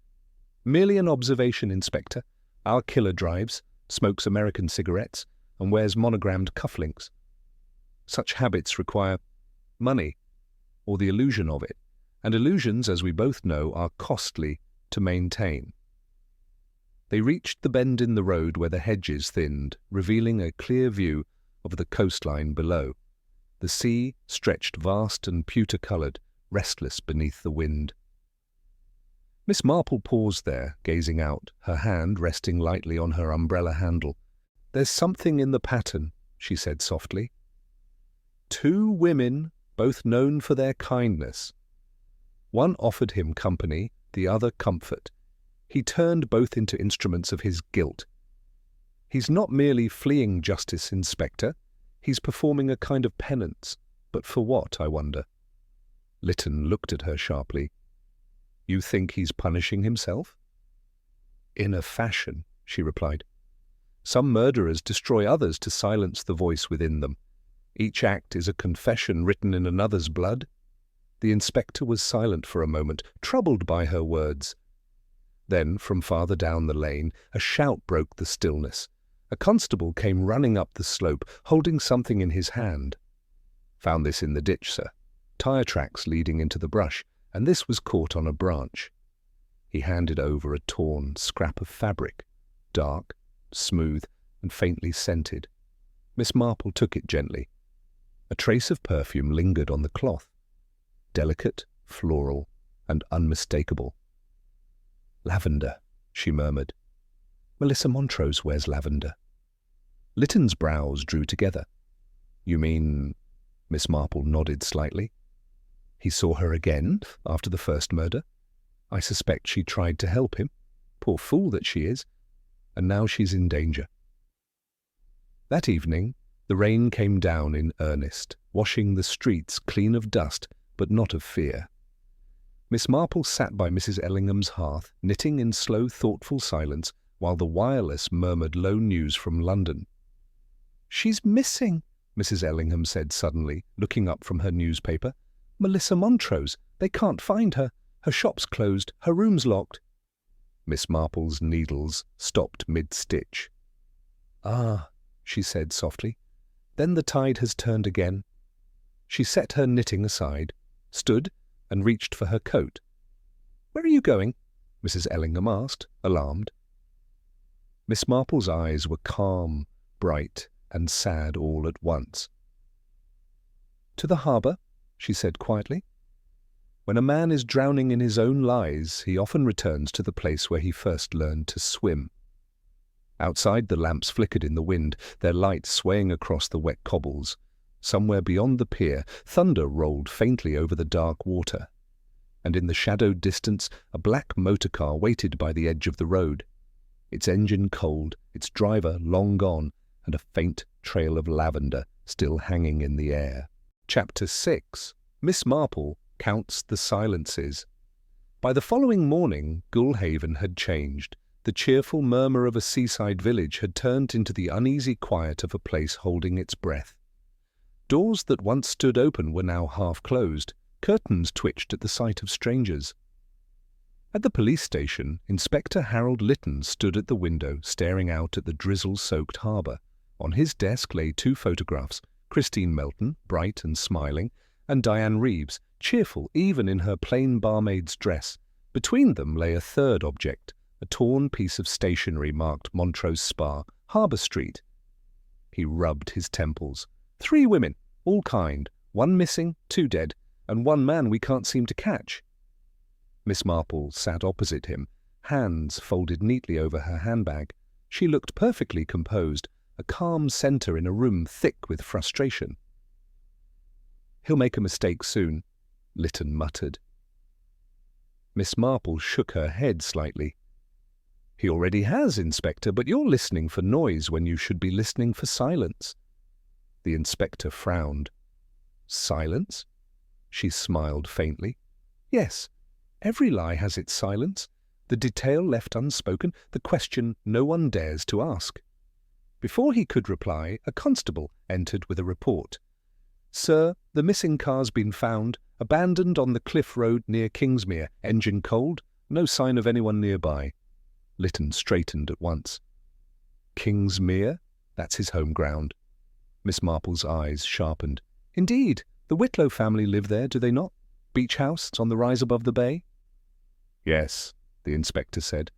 "Merely an observation, Inspector. Our killer drives, smokes American cigarettes, and wears monogrammed cufflinks. Such habits require money, or the illusion of it, and illusions, as we both know, are costly to maintain." They reached the bend in the road where the hedges thinned, revealing a clear view of the coastline below. The sea stretched vast and pewter-coloured, restless beneath the wind. Miss Marple paused there, gazing out, her hand resting lightly on her umbrella handle. "There's something in the pattern," she said softly. 2 women, both known for their kindness. One offered him company, the other comfort. He turned both into instruments of his guilt. He's not merely fleeing justice, Inspector. He's performing a kind of penance. But for what, I wonder? Lytton looked at her sharply. "You think he's punishing himself?" "In a fashion," she replied. "Some murderers destroy others to silence the voice within them. Each act is a confession written in another's blood." The inspector was silent for a moment, troubled by her words. Then, from farther down the lane, a shout broke the stillness. A constable came running up the slope, holding something in his hand. "Found this in the ditch, sir. Tire tracks leading into the brush, and this was caught on a branch." He handed over a torn scrap of fabric, dark, smooth, and faintly scented. Miss Marple took it gently. A trace of perfume lingered on the cloth, delicate, floral, and unmistakable. "Lavender," she murmured. "Melissa Montrose wears lavender." Lytton's brows drew together. "You mean—" Miss Marple nodded slightly. "He saw her again after the first murder. I suspect she tried to help him. Poor fool that she is. And now she's in danger." That evening, the rain came down in earnest, washing the streets clean of dust, but not of fear. Miss Marple sat by Mrs. Ellingham's hearth, knitting in slow, thoughtful silence, while the wireless murmured low news from London. "She's missing," Mrs. Ellingham said suddenly, looking up from her newspaper. "Melissa Montrose. They can't find her. Her shop's closed. Her room's locked." Miss Marple's needles stopped mid-stitch. "Ah," she said softly. "Then the tide has turned again." She set her knitting aside, stood, and reached for her coat. "Where are you going?" Mrs. Ellingham asked, alarmed. Miss Marple's eyes were calm, bright, and sad all at once. "To the harbour," she said quietly. "When a man is drowning in his own lies, he often returns to the place where he first learned to swim." Outside, the lamps flickered in the wind, their light swaying across the wet cobbles. Somewhere beyond the pier, thunder rolled faintly over the dark water. And in the shadowed distance, a black motor car waited by the edge of the road. Its engine cold, its driver long gone, and a faint trail of lavender still hanging in the air. Chapter 6. Miss Marple Counts the Silences. By the following morning, Gulhaven had changed. The cheerful murmur of a seaside village had turned into the uneasy quiet of a place holding its breath. Doors that once stood open were now half closed. Curtains twitched at the sight of strangers. At the police station, Inspector Harold Lytton stood at the window, staring out at the drizzle-soaked harbour. On his desk lay 2 photographs, Christine Melton, bright and smiling, and Diane Reeves, cheerful even in her plain barmaid's dress. Between them lay a third object, a torn piece of stationery marked Montrose Spa, Harbour Street. He rubbed his temples. 3 women, all kind, 1 missing, 2 dead, and 1 man we can't seem to catch. Miss Marple sat opposite him, hands folded neatly over her handbag. She looked perfectly composed, a calm centre in a room thick with frustration. "He'll make a mistake soon," Lytton muttered. Miss Marple shook her head slightly. "He already has, Inspector, but you're listening for noise when you should be listening for silence." The inspector frowned. "Silence?" She smiled faintly. "Yes. Every lie has its silence, the detail left unspoken, the question no one dares to ask." Before he could reply, a constable entered with a report. "Sir, the missing car's been found, abandoned on the cliff road near Kingsmere, engine cold, no sign of anyone nearby." Lytton straightened at once. "Kingsmere? That's his home ground." Miss Marple's eyes sharpened. "Indeed, the Whitlow family live there, do they not? Beach house on the rise above the bay?" "Yes," the inspector said.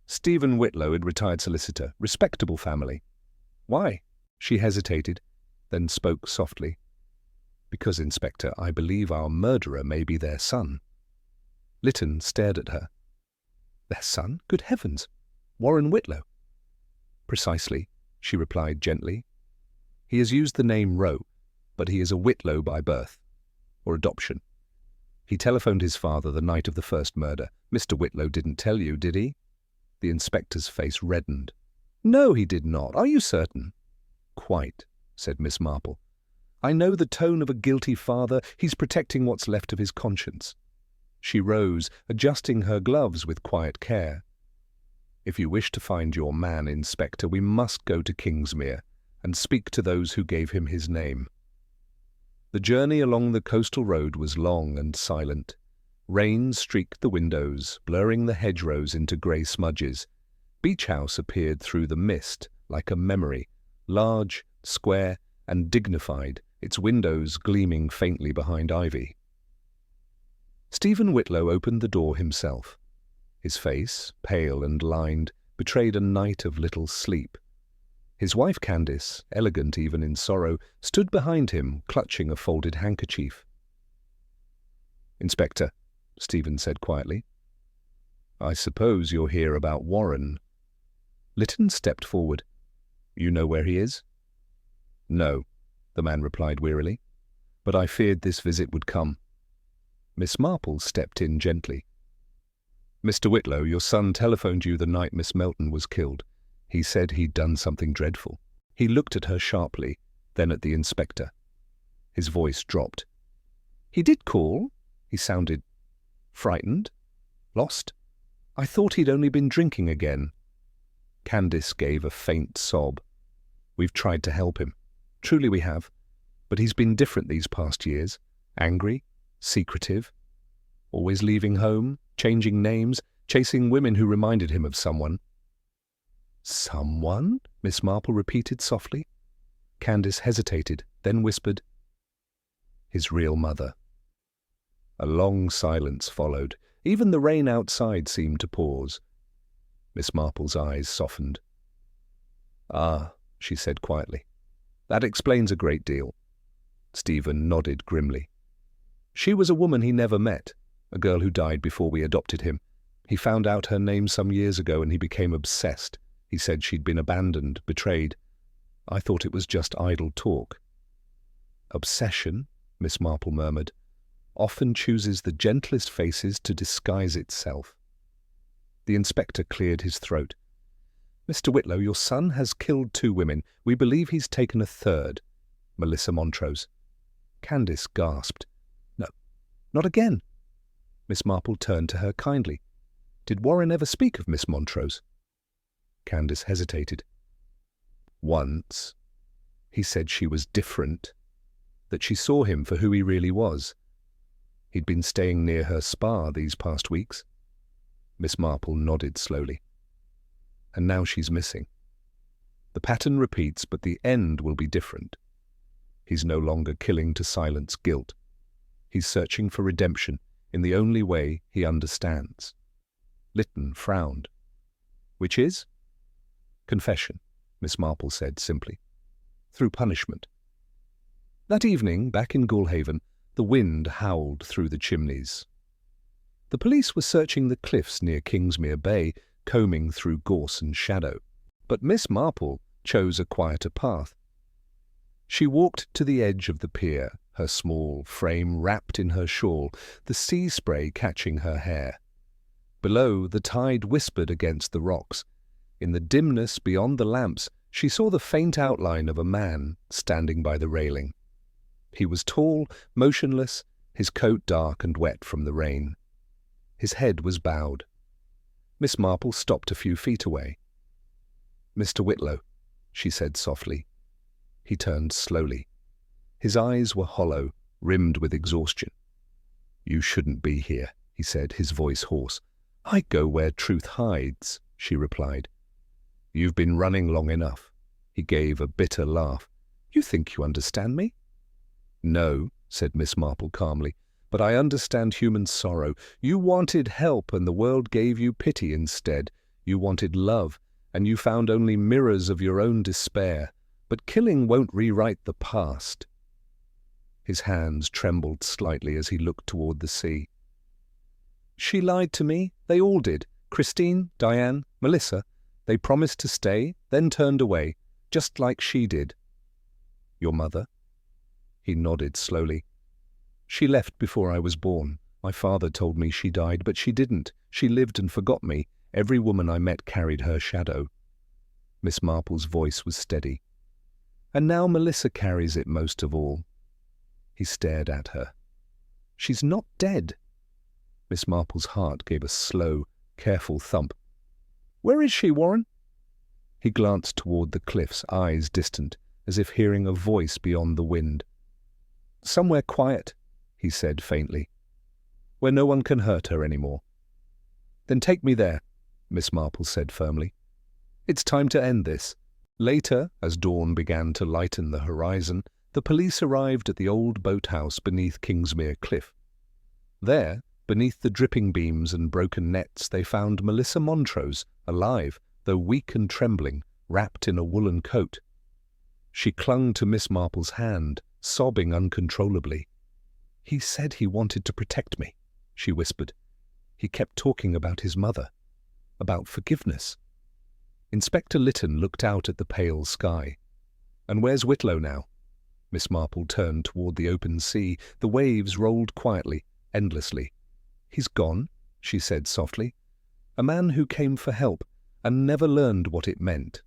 "Stephen Whitlow, a retired solicitor. Respectable family." "Why?" She hesitated, then spoke softly. "Because, Inspector, I believe our murderer may be their son." Lytton stared at her. "Their son? Good heavens! Warren Whitlow?" "Precisely," she replied gently. "He has used the name Rowe, but he is a Whitlow by birth, or adoption. He telephoned his father the night of the first murder. Mr. Whitlow didn't tell you, did he?" The inspector's face reddened. "No, he did not. Are you certain?" "Quite," said Miss Marple. "I know the tone of a guilty father. He's protecting what's left of his conscience." She rose, adjusting her gloves with quiet care. "If you wish to find your man, Inspector, we must go to Kingsmere and speak to those who gave him his name." The journey along the coastal road was long and silent. Rain streaked the windows, blurring the hedgerows into grey smudges. Beach House appeared through the mist, like a memory, large, square, and dignified, its windows gleaming faintly behind ivy. Stephen Whitlow opened the door himself. His face, pale and lined, betrayed a night of little sleep. His wife Candice, elegant even in sorrow, stood behind him, clutching a folded handkerchief. "Inspector," Stephen said quietly, "I suppose you're here about Warren." Lytton stepped forward. "You know where he is?" "No," the man replied wearily, "but I feared this visit would come." Miss Marple stepped in gently. "Mr. Whitlow, your son telephoned you the night Miss Melton was killed. He said he'd done something dreadful." He looked at her sharply, then at the inspector. His voice dropped. "He did call?" He sounded frightened, lost. "I thought he'd only been drinking again." Candice gave a faint sob. "We've tried to help him. Truly we have. But he's been different these past years. Angry, secretive, always leaving home, changing names, chasing women who reminded him of someone." "Someone?" Miss Marple repeated softly. Candice hesitated, then whispered, "His real mother." A long silence followed. Even the rain outside seemed to pause. Miss Marple's eyes softened. "Ah," she said quietly. "That explains a great deal." Stephen nodded grimly. "She was a woman he never met, a girl who died before we adopted him. He found out her name some years ago and he became obsessed. He said she'd been abandoned, betrayed. I thought it was just idle talk." "Obsession," Miss Marple murmured, "often chooses the gentlest faces to disguise itself." The inspector cleared his throat. "Mr. Whitlow, your son has killed 2 women. We believe he's taken a third. Melissa Montrose." Candice gasped. "No, not again." Miss Marple turned to her kindly. "Did Warren ever speak of Miss Montrose?" Candice hesitated. "Once. He said she was different, that she saw him for who he really was. He'd been staying near her spa these past weeks." Miss Marple nodded slowly. "And now she's missing. The pattern repeats, but the end will be different. He's no longer killing to silence guilt. He's searching for redemption in the only way he understands." Lytton frowned. "Which is?" "Confession," Miss Marple said simply. "Through punishment." That evening, back in Gulhaven, the wind howled through the chimneys. The police were searching the cliffs near Kingsmere Bay, combing through gorse and shadow. But Miss Marple chose a quieter path. She walked to the edge of the pier, her small frame wrapped in her shawl, the sea spray catching her hair. Below, the tide whispered against the rocks. In the dimness beyond the lamps, she saw the faint outline of a man standing by the railing. He was tall, motionless, his coat dark and wet from the rain. His head was bowed. Miss Marple stopped a few feet away. "Mr. Whitlow," she said softly. He turned slowly. His eyes were hollow, rimmed with exhaustion. "You shouldn't be here," he said, his voice hoarse. "I go where truth hides," she replied. "You've been running long enough." He gave a bitter laugh. "You think you understand me?" "No," said Miss Marple calmly, "but I understand human sorrow. You wanted help and the world gave you pity instead. You wanted love, and you found only mirrors of your own despair. But killing won't rewrite the past." His hands trembled slightly as he looked toward the sea. "She lied to me. They all did. Christine, Diane, Melissa. They promised to stay, then turned away, just like she did." "Your mother?" He nodded slowly. "She left before I was born. My father told me she died, but she didn't. She lived and forgot me. Every woman I met carried her shadow." Miss Marple's voice was steady. "And now Melissa carries it most of all." He stared at her. "She's not dead." Miss Marple's heart gave a slow, careful thump. "Where is she, Warren?" He glanced toward the cliffs, eyes distant, as if hearing a voice beyond the wind. "Somewhere quiet," he said faintly, "where no one can hurt her anymore." "Then take me there," Miss Marple said firmly. "It's time to end this. Later, as dawn began to lighten the horizon, the police arrived at the old boathouse beneath Kingsmere Cliff. There, beneath the dripping beams and broken nets, they found Melissa Montrose, alive, though weak and trembling, wrapped in a woolen coat. She clung to Miss Marple's hand, sobbing uncontrollably. "He said he wanted to protect me," she whispered. "He kept talking about his mother, about forgiveness." Inspector Lytton looked out at the pale sky. "And where's Whitlow now?" Miss Marple turned toward the open sea. The waves rolled quietly, endlessly. "He's gone," she said softly. "A man who came for help and never learned what it meant."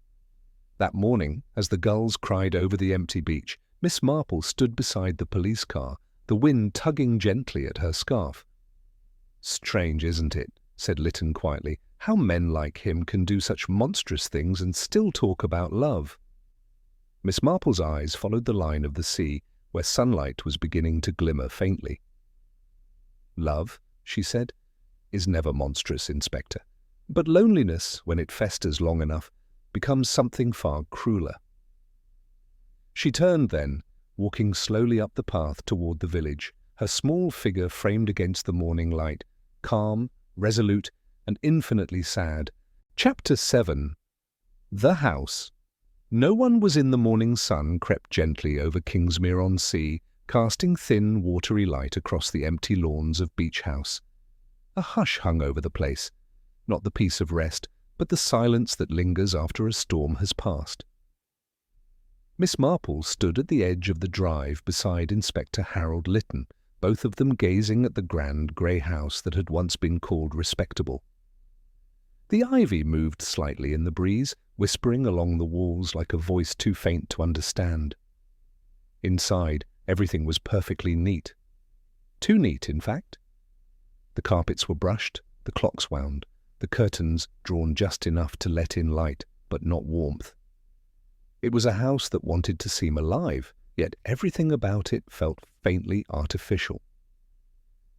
That morning, as the gulls cried over the empty beach, Miss Marple stood beside the police car, the wind tugging gently at her scarf. "Strange, isn't it?" said Lytton quietly. "How men like him can do such monstrous things and still talk about love." Miss Marple's eyes followed the line of the sea, where sunlight was beginning to glimmer faintly. "Love," she said, "is never monstrous, Inspector. But loneliness, when it festers long enough, becomes something far crueler." She turned then, walking slowly up the path toward the village, her small figure framed against the morning light, calm, resolute, and infinitely sad. Chapter 7. The House. No one was in. The morning sun crept gently over Kingsmere-on-Sea, casting thin, watery light across the empty lawns of Beach House. A hush hung over the place, not the peace of rest, but the silence that lingers after a storm has passed. Miss Marple stood at the edge of the drive beside Inspector Harold Lytton, both of them gazing at the grand grey house that had once been called respectable. The ivy moved slightly in the breeze, whispering along the walls like a voice too faint to understand. Inside, everything was perfectly neat. Too neat, in fact. The carpets were brushed, the clocks wound, the curtains drawn just enough to let in light, but not warmth. It was a house that wanted to seem alive, yet everything about it felt faintly artificial.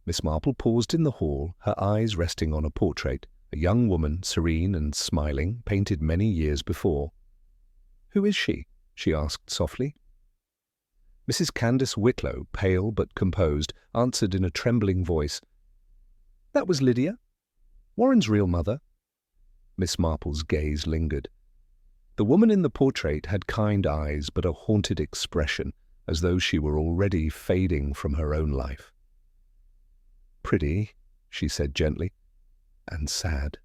Miss Marple paused in the hall, her eyes resting on a portrait, a young woman, serene and smiling, painted many years before. "Who is she?" she asked softly. Mrs. Candace Whitlow, pale but composed, answered in a trembling voice, "That was Lydia, Warren's real mother." Miss Marple's gaze lingered. The woman in the portrait had kind eyes but a haunted expression, as though she were already fading from her own life. "Pretty," she said gently, "and sad."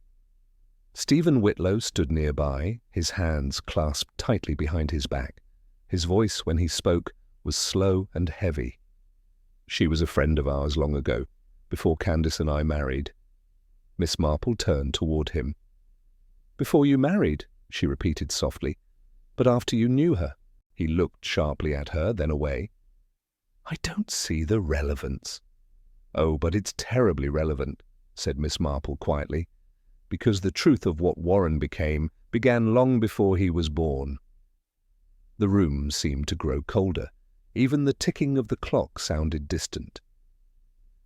Stephen Whitlow stood nearby, his hands clasped tightly behind his back. His voice, when he spoke, was slow and heavy. "She was a friend of ours long ago, before Candace and I married." Miss Marple turned toward him. "Before you married?" she repeated softly. "But after you knew her?" He looked sharply at her, then away. "I don't see the relevance." "Oh, but it's terribly relevant," said Miss Marple quietly, "because the truth of what Warren became began long before he was born." The room seemed to grow colder. Even the ticking of the clock sounded distant.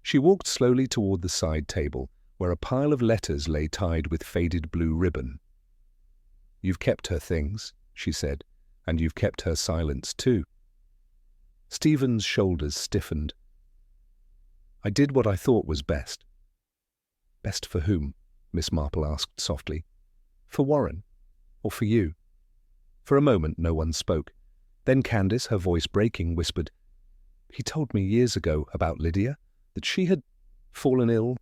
She walked slowly toward the side table, where a pile of letters lay tied with faded blue ribbon. "You've kept her things," she said, "and you've kept her silence too." Stephen's shoulders stiffened. "I did what I thought was best." "Best for whom?" Miss Marple asked softly. "For Warren, or for you?" For a moment no one spoke. Then Candace, her voice breaking, whispered, "He told me years ago about Lydia, that she had fallen ill,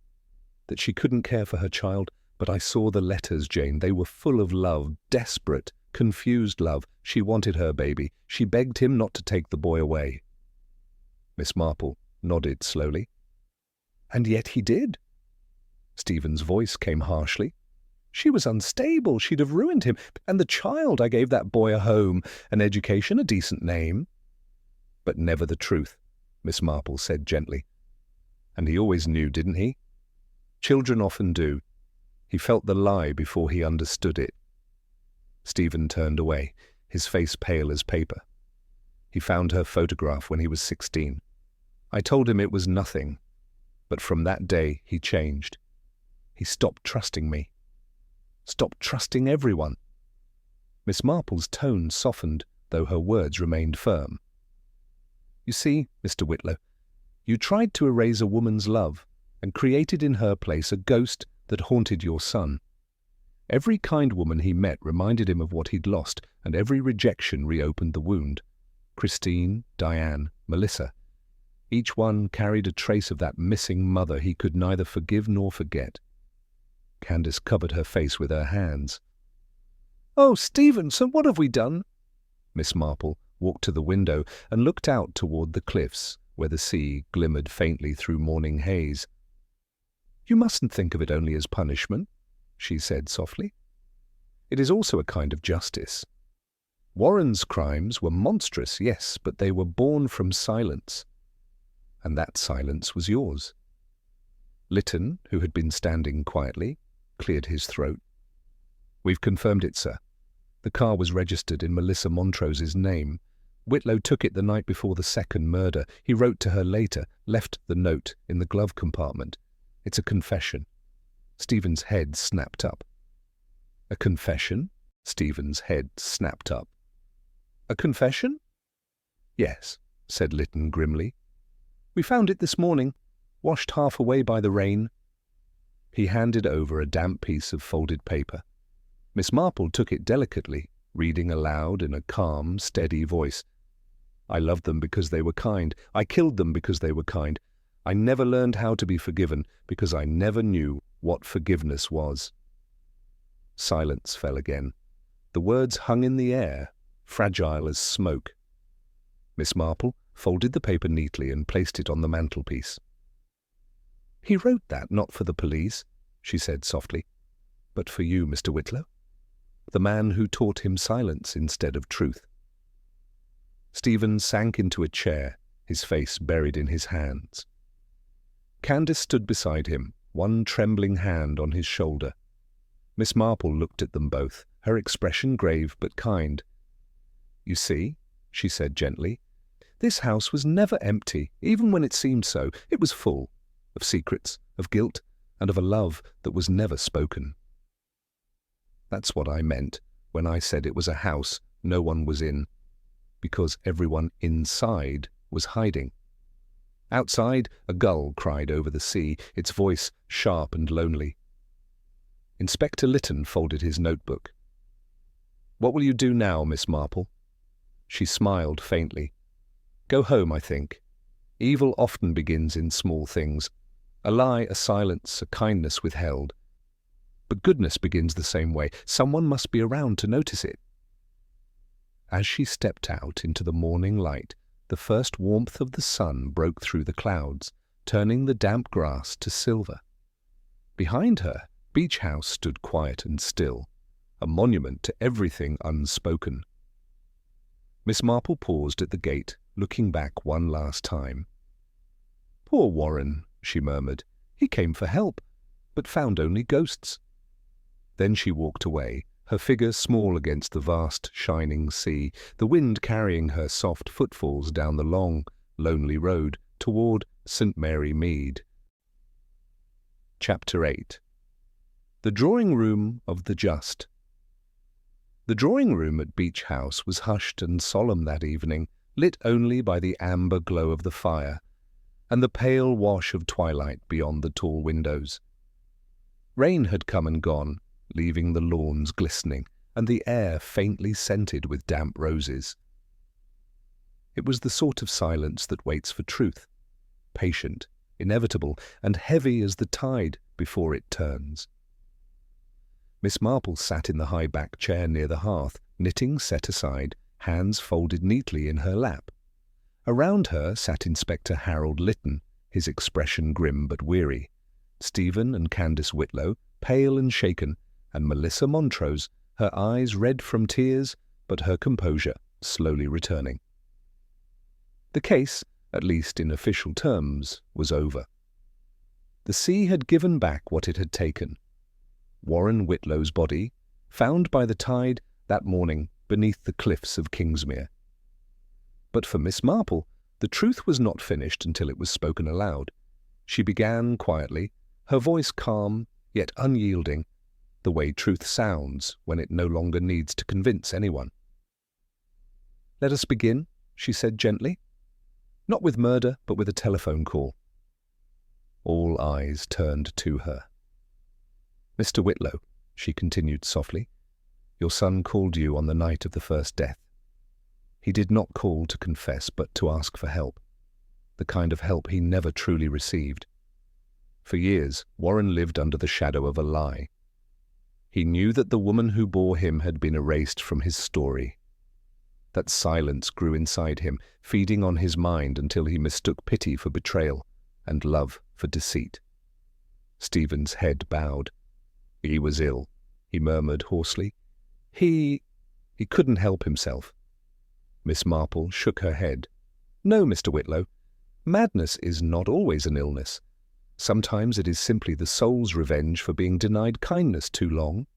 that she couldn't care for her child. But I saw the letters, Jane. They were full of love, desperate, confused love. She wanted her baby. She begged him not to take the boy away." Miss Marple nodded slowly. "And yet he did." Stephen's voice came harshly. "She was unstable. She'd have ruined him. And the child, I gave that boy a home, an education, a decent name." "But never the truth," Miss Marple said gently. "And he always knew, didn't he? Children often do. He felt the lie before he understood it." Stephen turned away, his face pale as paper. "He found her photograph when he was 16. I told him it was nothing, but from that day he changed. He stopped trusting me. Stopped trusting everyone." Miss Marple's tone softened, though her words remained firm. "You see, Mr. Whitlow, you tried to erase a woman's love and created in her place a ghost that haunted your son. Every kind woman he met reminded him of what he'd lost, and every rejection reopened the wound. Christine, Diane, Melissa. Each one carried a trace of that missing mother he could neither forgive nor forget." Candace covered her face with her hands. "Oh, Stevenson, what have we done?" Miss Marple walked to the window and looked out toward the cliffs, where the sea glimmered faintly through morning haze. "You mustn't think of it only as punishment," she said softly. "It is also a kind of justice. Warren's crimes were monstrous, yes, but they were born from silence. And that silence was yours." Lytton, who had been standing quietly, cleared his throat. "We've confirmed it, sir. The car was registered in Melissa Montrose's name. Whitlow took it the night before the second murder. He wrote to her later, left the note in the glove compartment. It's a confession." Stephen's head snapped up. "A confession?" Stephen's head snapped up. "A confession?" "Yes," said Lytton grimly. "We found it this morning, washed half away by the rain." He handed over a damp piece of folded paper. Miss Marple took it delicately, reading aloud in a calm, steady voice. "I loved them because they were kind. I killed them because they were kind. I never learned how to be forgiven because I never knew what forgiveness was." Silence fell again. The words hung in the air, fragile as smoke. Miss Marple folded the paper neatly and placed it on the mantelpiece. "He wrote that not for the police," she said softly, "but for you, Mr. Whitlow, the man who taught him silence instead of truth." Stephen sank into a chair, his face buried in his hands. Candace stood beside him, one trembling hand on his shoulder. Miss Marple looked at them both, her expression grave but kind. "You see," she said gently, "this house was never empty, even when it seemed so. It was full of secrets, of guilt, and of a love that was never spoken. That's what I meant when I said it was a house no one was in, because everyone inside was hiding." Outside, a gull cried over the sea, its voice sharp and lonely. Inspector Lytton folded his notebook. "What will you do now, Miss Marple?" She smiled faintly. "Go home, I think. Evil often begins in small things. A lie, a silence, a kindness withheld. But goodness begins the same way. Someone must be around to notice it." As she stepped out into the morning light, the first warmth of the sun broke through the clouds, turning the damp grass to silver. Behind her, Beach House stood quiet and still, a monument to everything unspoken. Miss Marple paused at the gate, looking back one last time. "Poor Warren," she murmured. "He came for help, but found only ghosts." Then she walked away, her figure small against the vast, shining sea, the wind carrying her soft footfalls down the long, lonely road toward St. Mary Mead. Chapter 8. The Drawing-Room of the Just. The drawing-room at Beach House was hushed and solemn that evening, lit only by the amber glow of the fire and the pale wash of twilight beyond the tall windows. Rain had come and gone, leaving the lawns glistening and the air faintly scented with damp roses. It was the sort of silence that waits for truth, patient, inevitable, and heavy as the tide before it turns. Miss Marple sat in the high-backed chair near the hearth, knitting set aside, hands folded neatly in her lap. Around her sat Inspector Harold Lytton, his expression grim but weary, Stephen and Candace Whitlow, pale and shaken, and Melissa Montrose, her eyes red from tears, but her composure slowly returning. The case, at least in official terms, was over. The sea had given back what it had taken. Warren Whitlow's body, found by the tide that morning beneath the cliffs of Kingsmere. But for Miss Marple, the truth was not finished until it was spoken aloud. She began quietly, her voice calm, yet unyielding. the way truth sounds when it no longer needs to convince anyone. "Let us begin," she said gently. "Not with murder, but with a telephone call." All eyes turned to her. "Mr. Whitlow," she continued softly, "your son called you on the night of the first death. He did not call to confess, but to ask for help, the kind of help he never truly received. For years, Warren lived under the shadow of a lie. He knew that the woman who bore him had been erased from his story. That silence grew inside him, feeding on his mind until he mistook pity for betrayal and love for deceit. Stephen's head bowed. "He was ill," he murmured hoarsely. He couldn't help himself." Miss Marple shook her head. "No, Mr. Whitlow. Madness is not always an illness. Sometimes it is simply the soul's revenge for being denied kindness too long."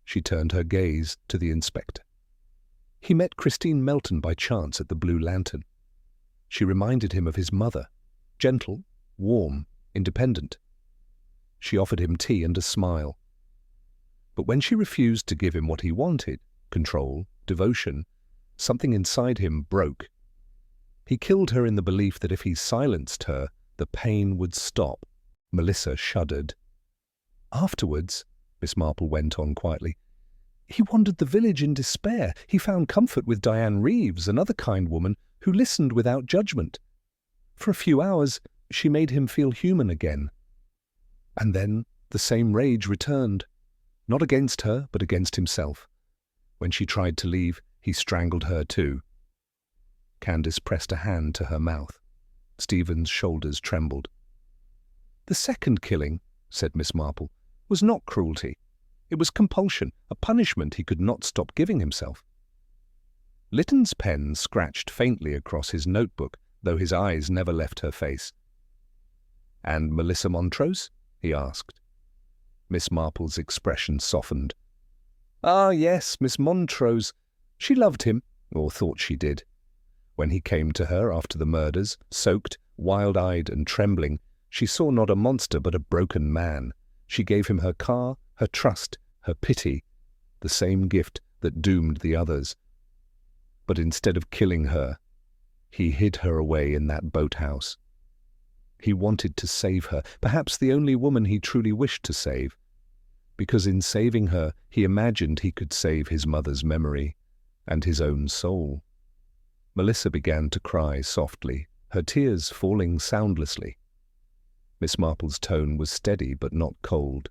She turned her gaze to the inspector. He met Christine Melton by chance at the Blue Lantern. She reminded him of his mother, gentle, warm, independent. She offered him tea and a smile. But when she refused to give him what he wanted, control, devotion, something inside him broke. He killed her in the belief that if he silenced her, the pain would stop. Melissa shuddered. "Afterwards," Miss Marple went on quietly, "he wandered the village in despair. He found comfort with Diane Reeves, another kind woman, who listened without judgment. For a few hours, she made him feel human again. And then the same rage returned, not against her, but against himself. When she tried to leave, he strangled her too." Candace pressed a hand to her mouth. Stephen's shoulders trembled. "The second killing," said Miss Marple, "was not cruelty. It was compulsion, a punishment he could not stop giving himself." Lytton's pen scratched faintly across his notebook, though his eyes never left her face. "And Melissa Montrose?" he asked. Miss Marple's expression softened. "Ah, yes, Miss Montrose. She loved him, or thought she did. When he came to her after the murders, soaked, wild-eyed and trembling, she saw not a monster but a broken man. She gave him her car, her trust, her pity, the same gift that doomed the others. But instead of killing her, he hid her away in that boathouse. He wanted to save her, perhaps the only woman he truly wished to save, because in saving her he imagined he could save his mother's memory and his own soul." Melissa began to cry softly, her tears falling soundlessly. Miss Marple's tone was steady but not cold.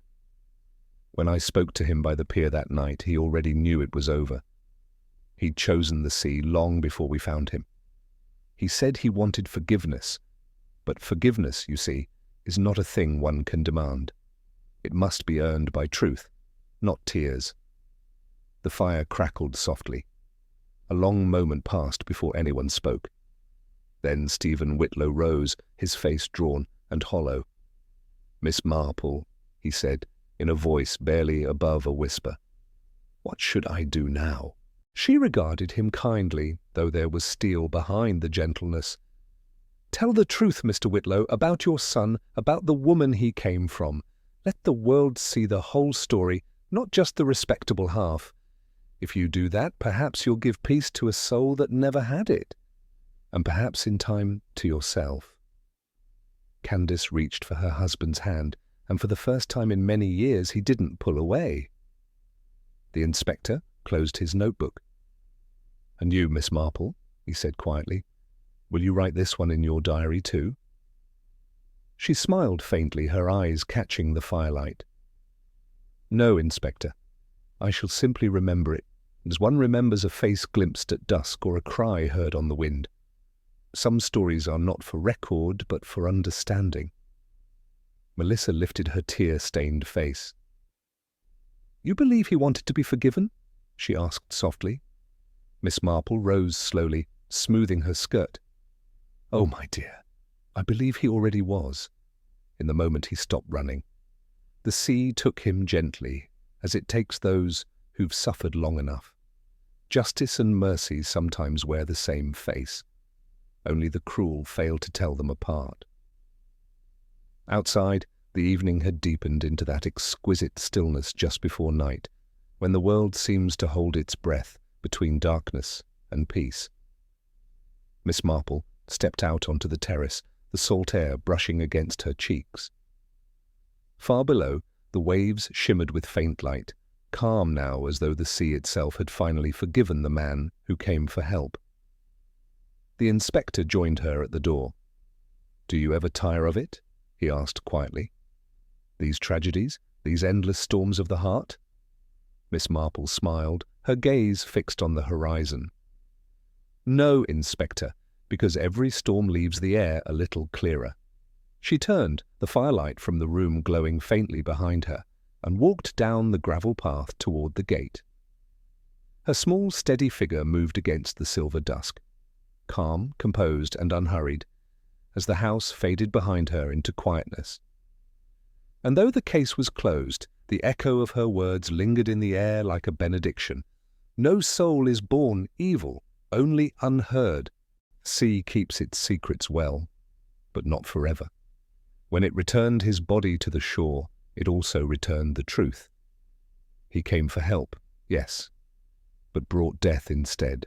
"When I spoke to him by the pier that night, he already knew it was over. He'd chosen the sea long before we found him. He said he wanted forgiveness, but forgiveness, you see, is not a thing one can demand. It must be earned by truth, not tears." The fire crackled softly. A long moment passed before anyone spoke. Then Stephen Whitlow rose, his face drawn and hollow. "Miss Marple," he said, in a voice barely above a whisper, "what should I do now?" She regarded him kindly, though there was steel behind the gentleness. "Tell the truth, Mr. Whitlow, about your son, about the woman he came from. Let the world see the whole story, not just the respectable half. If you do that, perhaps you'll give peace to a soul that never had it, and perhaps in time to yourself." Candace reached for her husband's hand, and for the first time in many years he didn't pull away. The inspector closed his notebook. "And you, Miss Marple," he said quietly, "will you write this one in your diary too?" She smiled faintly, her eyes catching the firelight. "No, Inspector. I shall simply remember it, as one remembers a face glimpsed at dusk or a cry heard on the wind. Some stories are not for record, but for understanding." Melissa lifted her tear-stained face. "You believe he wanted to be forgiven?" she asked softly. Miss Marple rose slowly, smoothing her skirt. "Oh, my dear, I believe he already was." In the moment he stopped running. The sea took him gently, as it takes those who've suffered long enough. Justice and mercy sometimes wear the same face. Only the cruel fail to tell them apart. Outside, The evening had deepened into that exquisite stillness just before night, when the world seems to hold its breath between darkness and peace. Miss Marple stepped out onto the terrace, the salt air brushing against her cheeks. Far below, the waves shimmered with faint light, calm now as though the sea itself had finally forgiven the man who came for help. The inspector joined her at the door. "Do you ever tire of it?" he asked quietly. "These tragedies, these endless storms of the heart?" Miss Marple smiled, her gaze fixed on the horizon. "No, Inspector, because every storm leaves the air a little clearer." She turned, the firelight from the room glowing faintly behind her, and walked down the gravel path toward the gate. Her small, steady figure moved against the silver dusk, calm, composed, and unhurried, as the house faded behind her into quietness. And though the case was closed, the echo of her words lingered in the air like a benediction. No soul is born evil, only unheard. Sea keeps its secrets well, but not forever. When it returned his body to the shore, it also returned the truth. He came for help, yes, but brought death instead.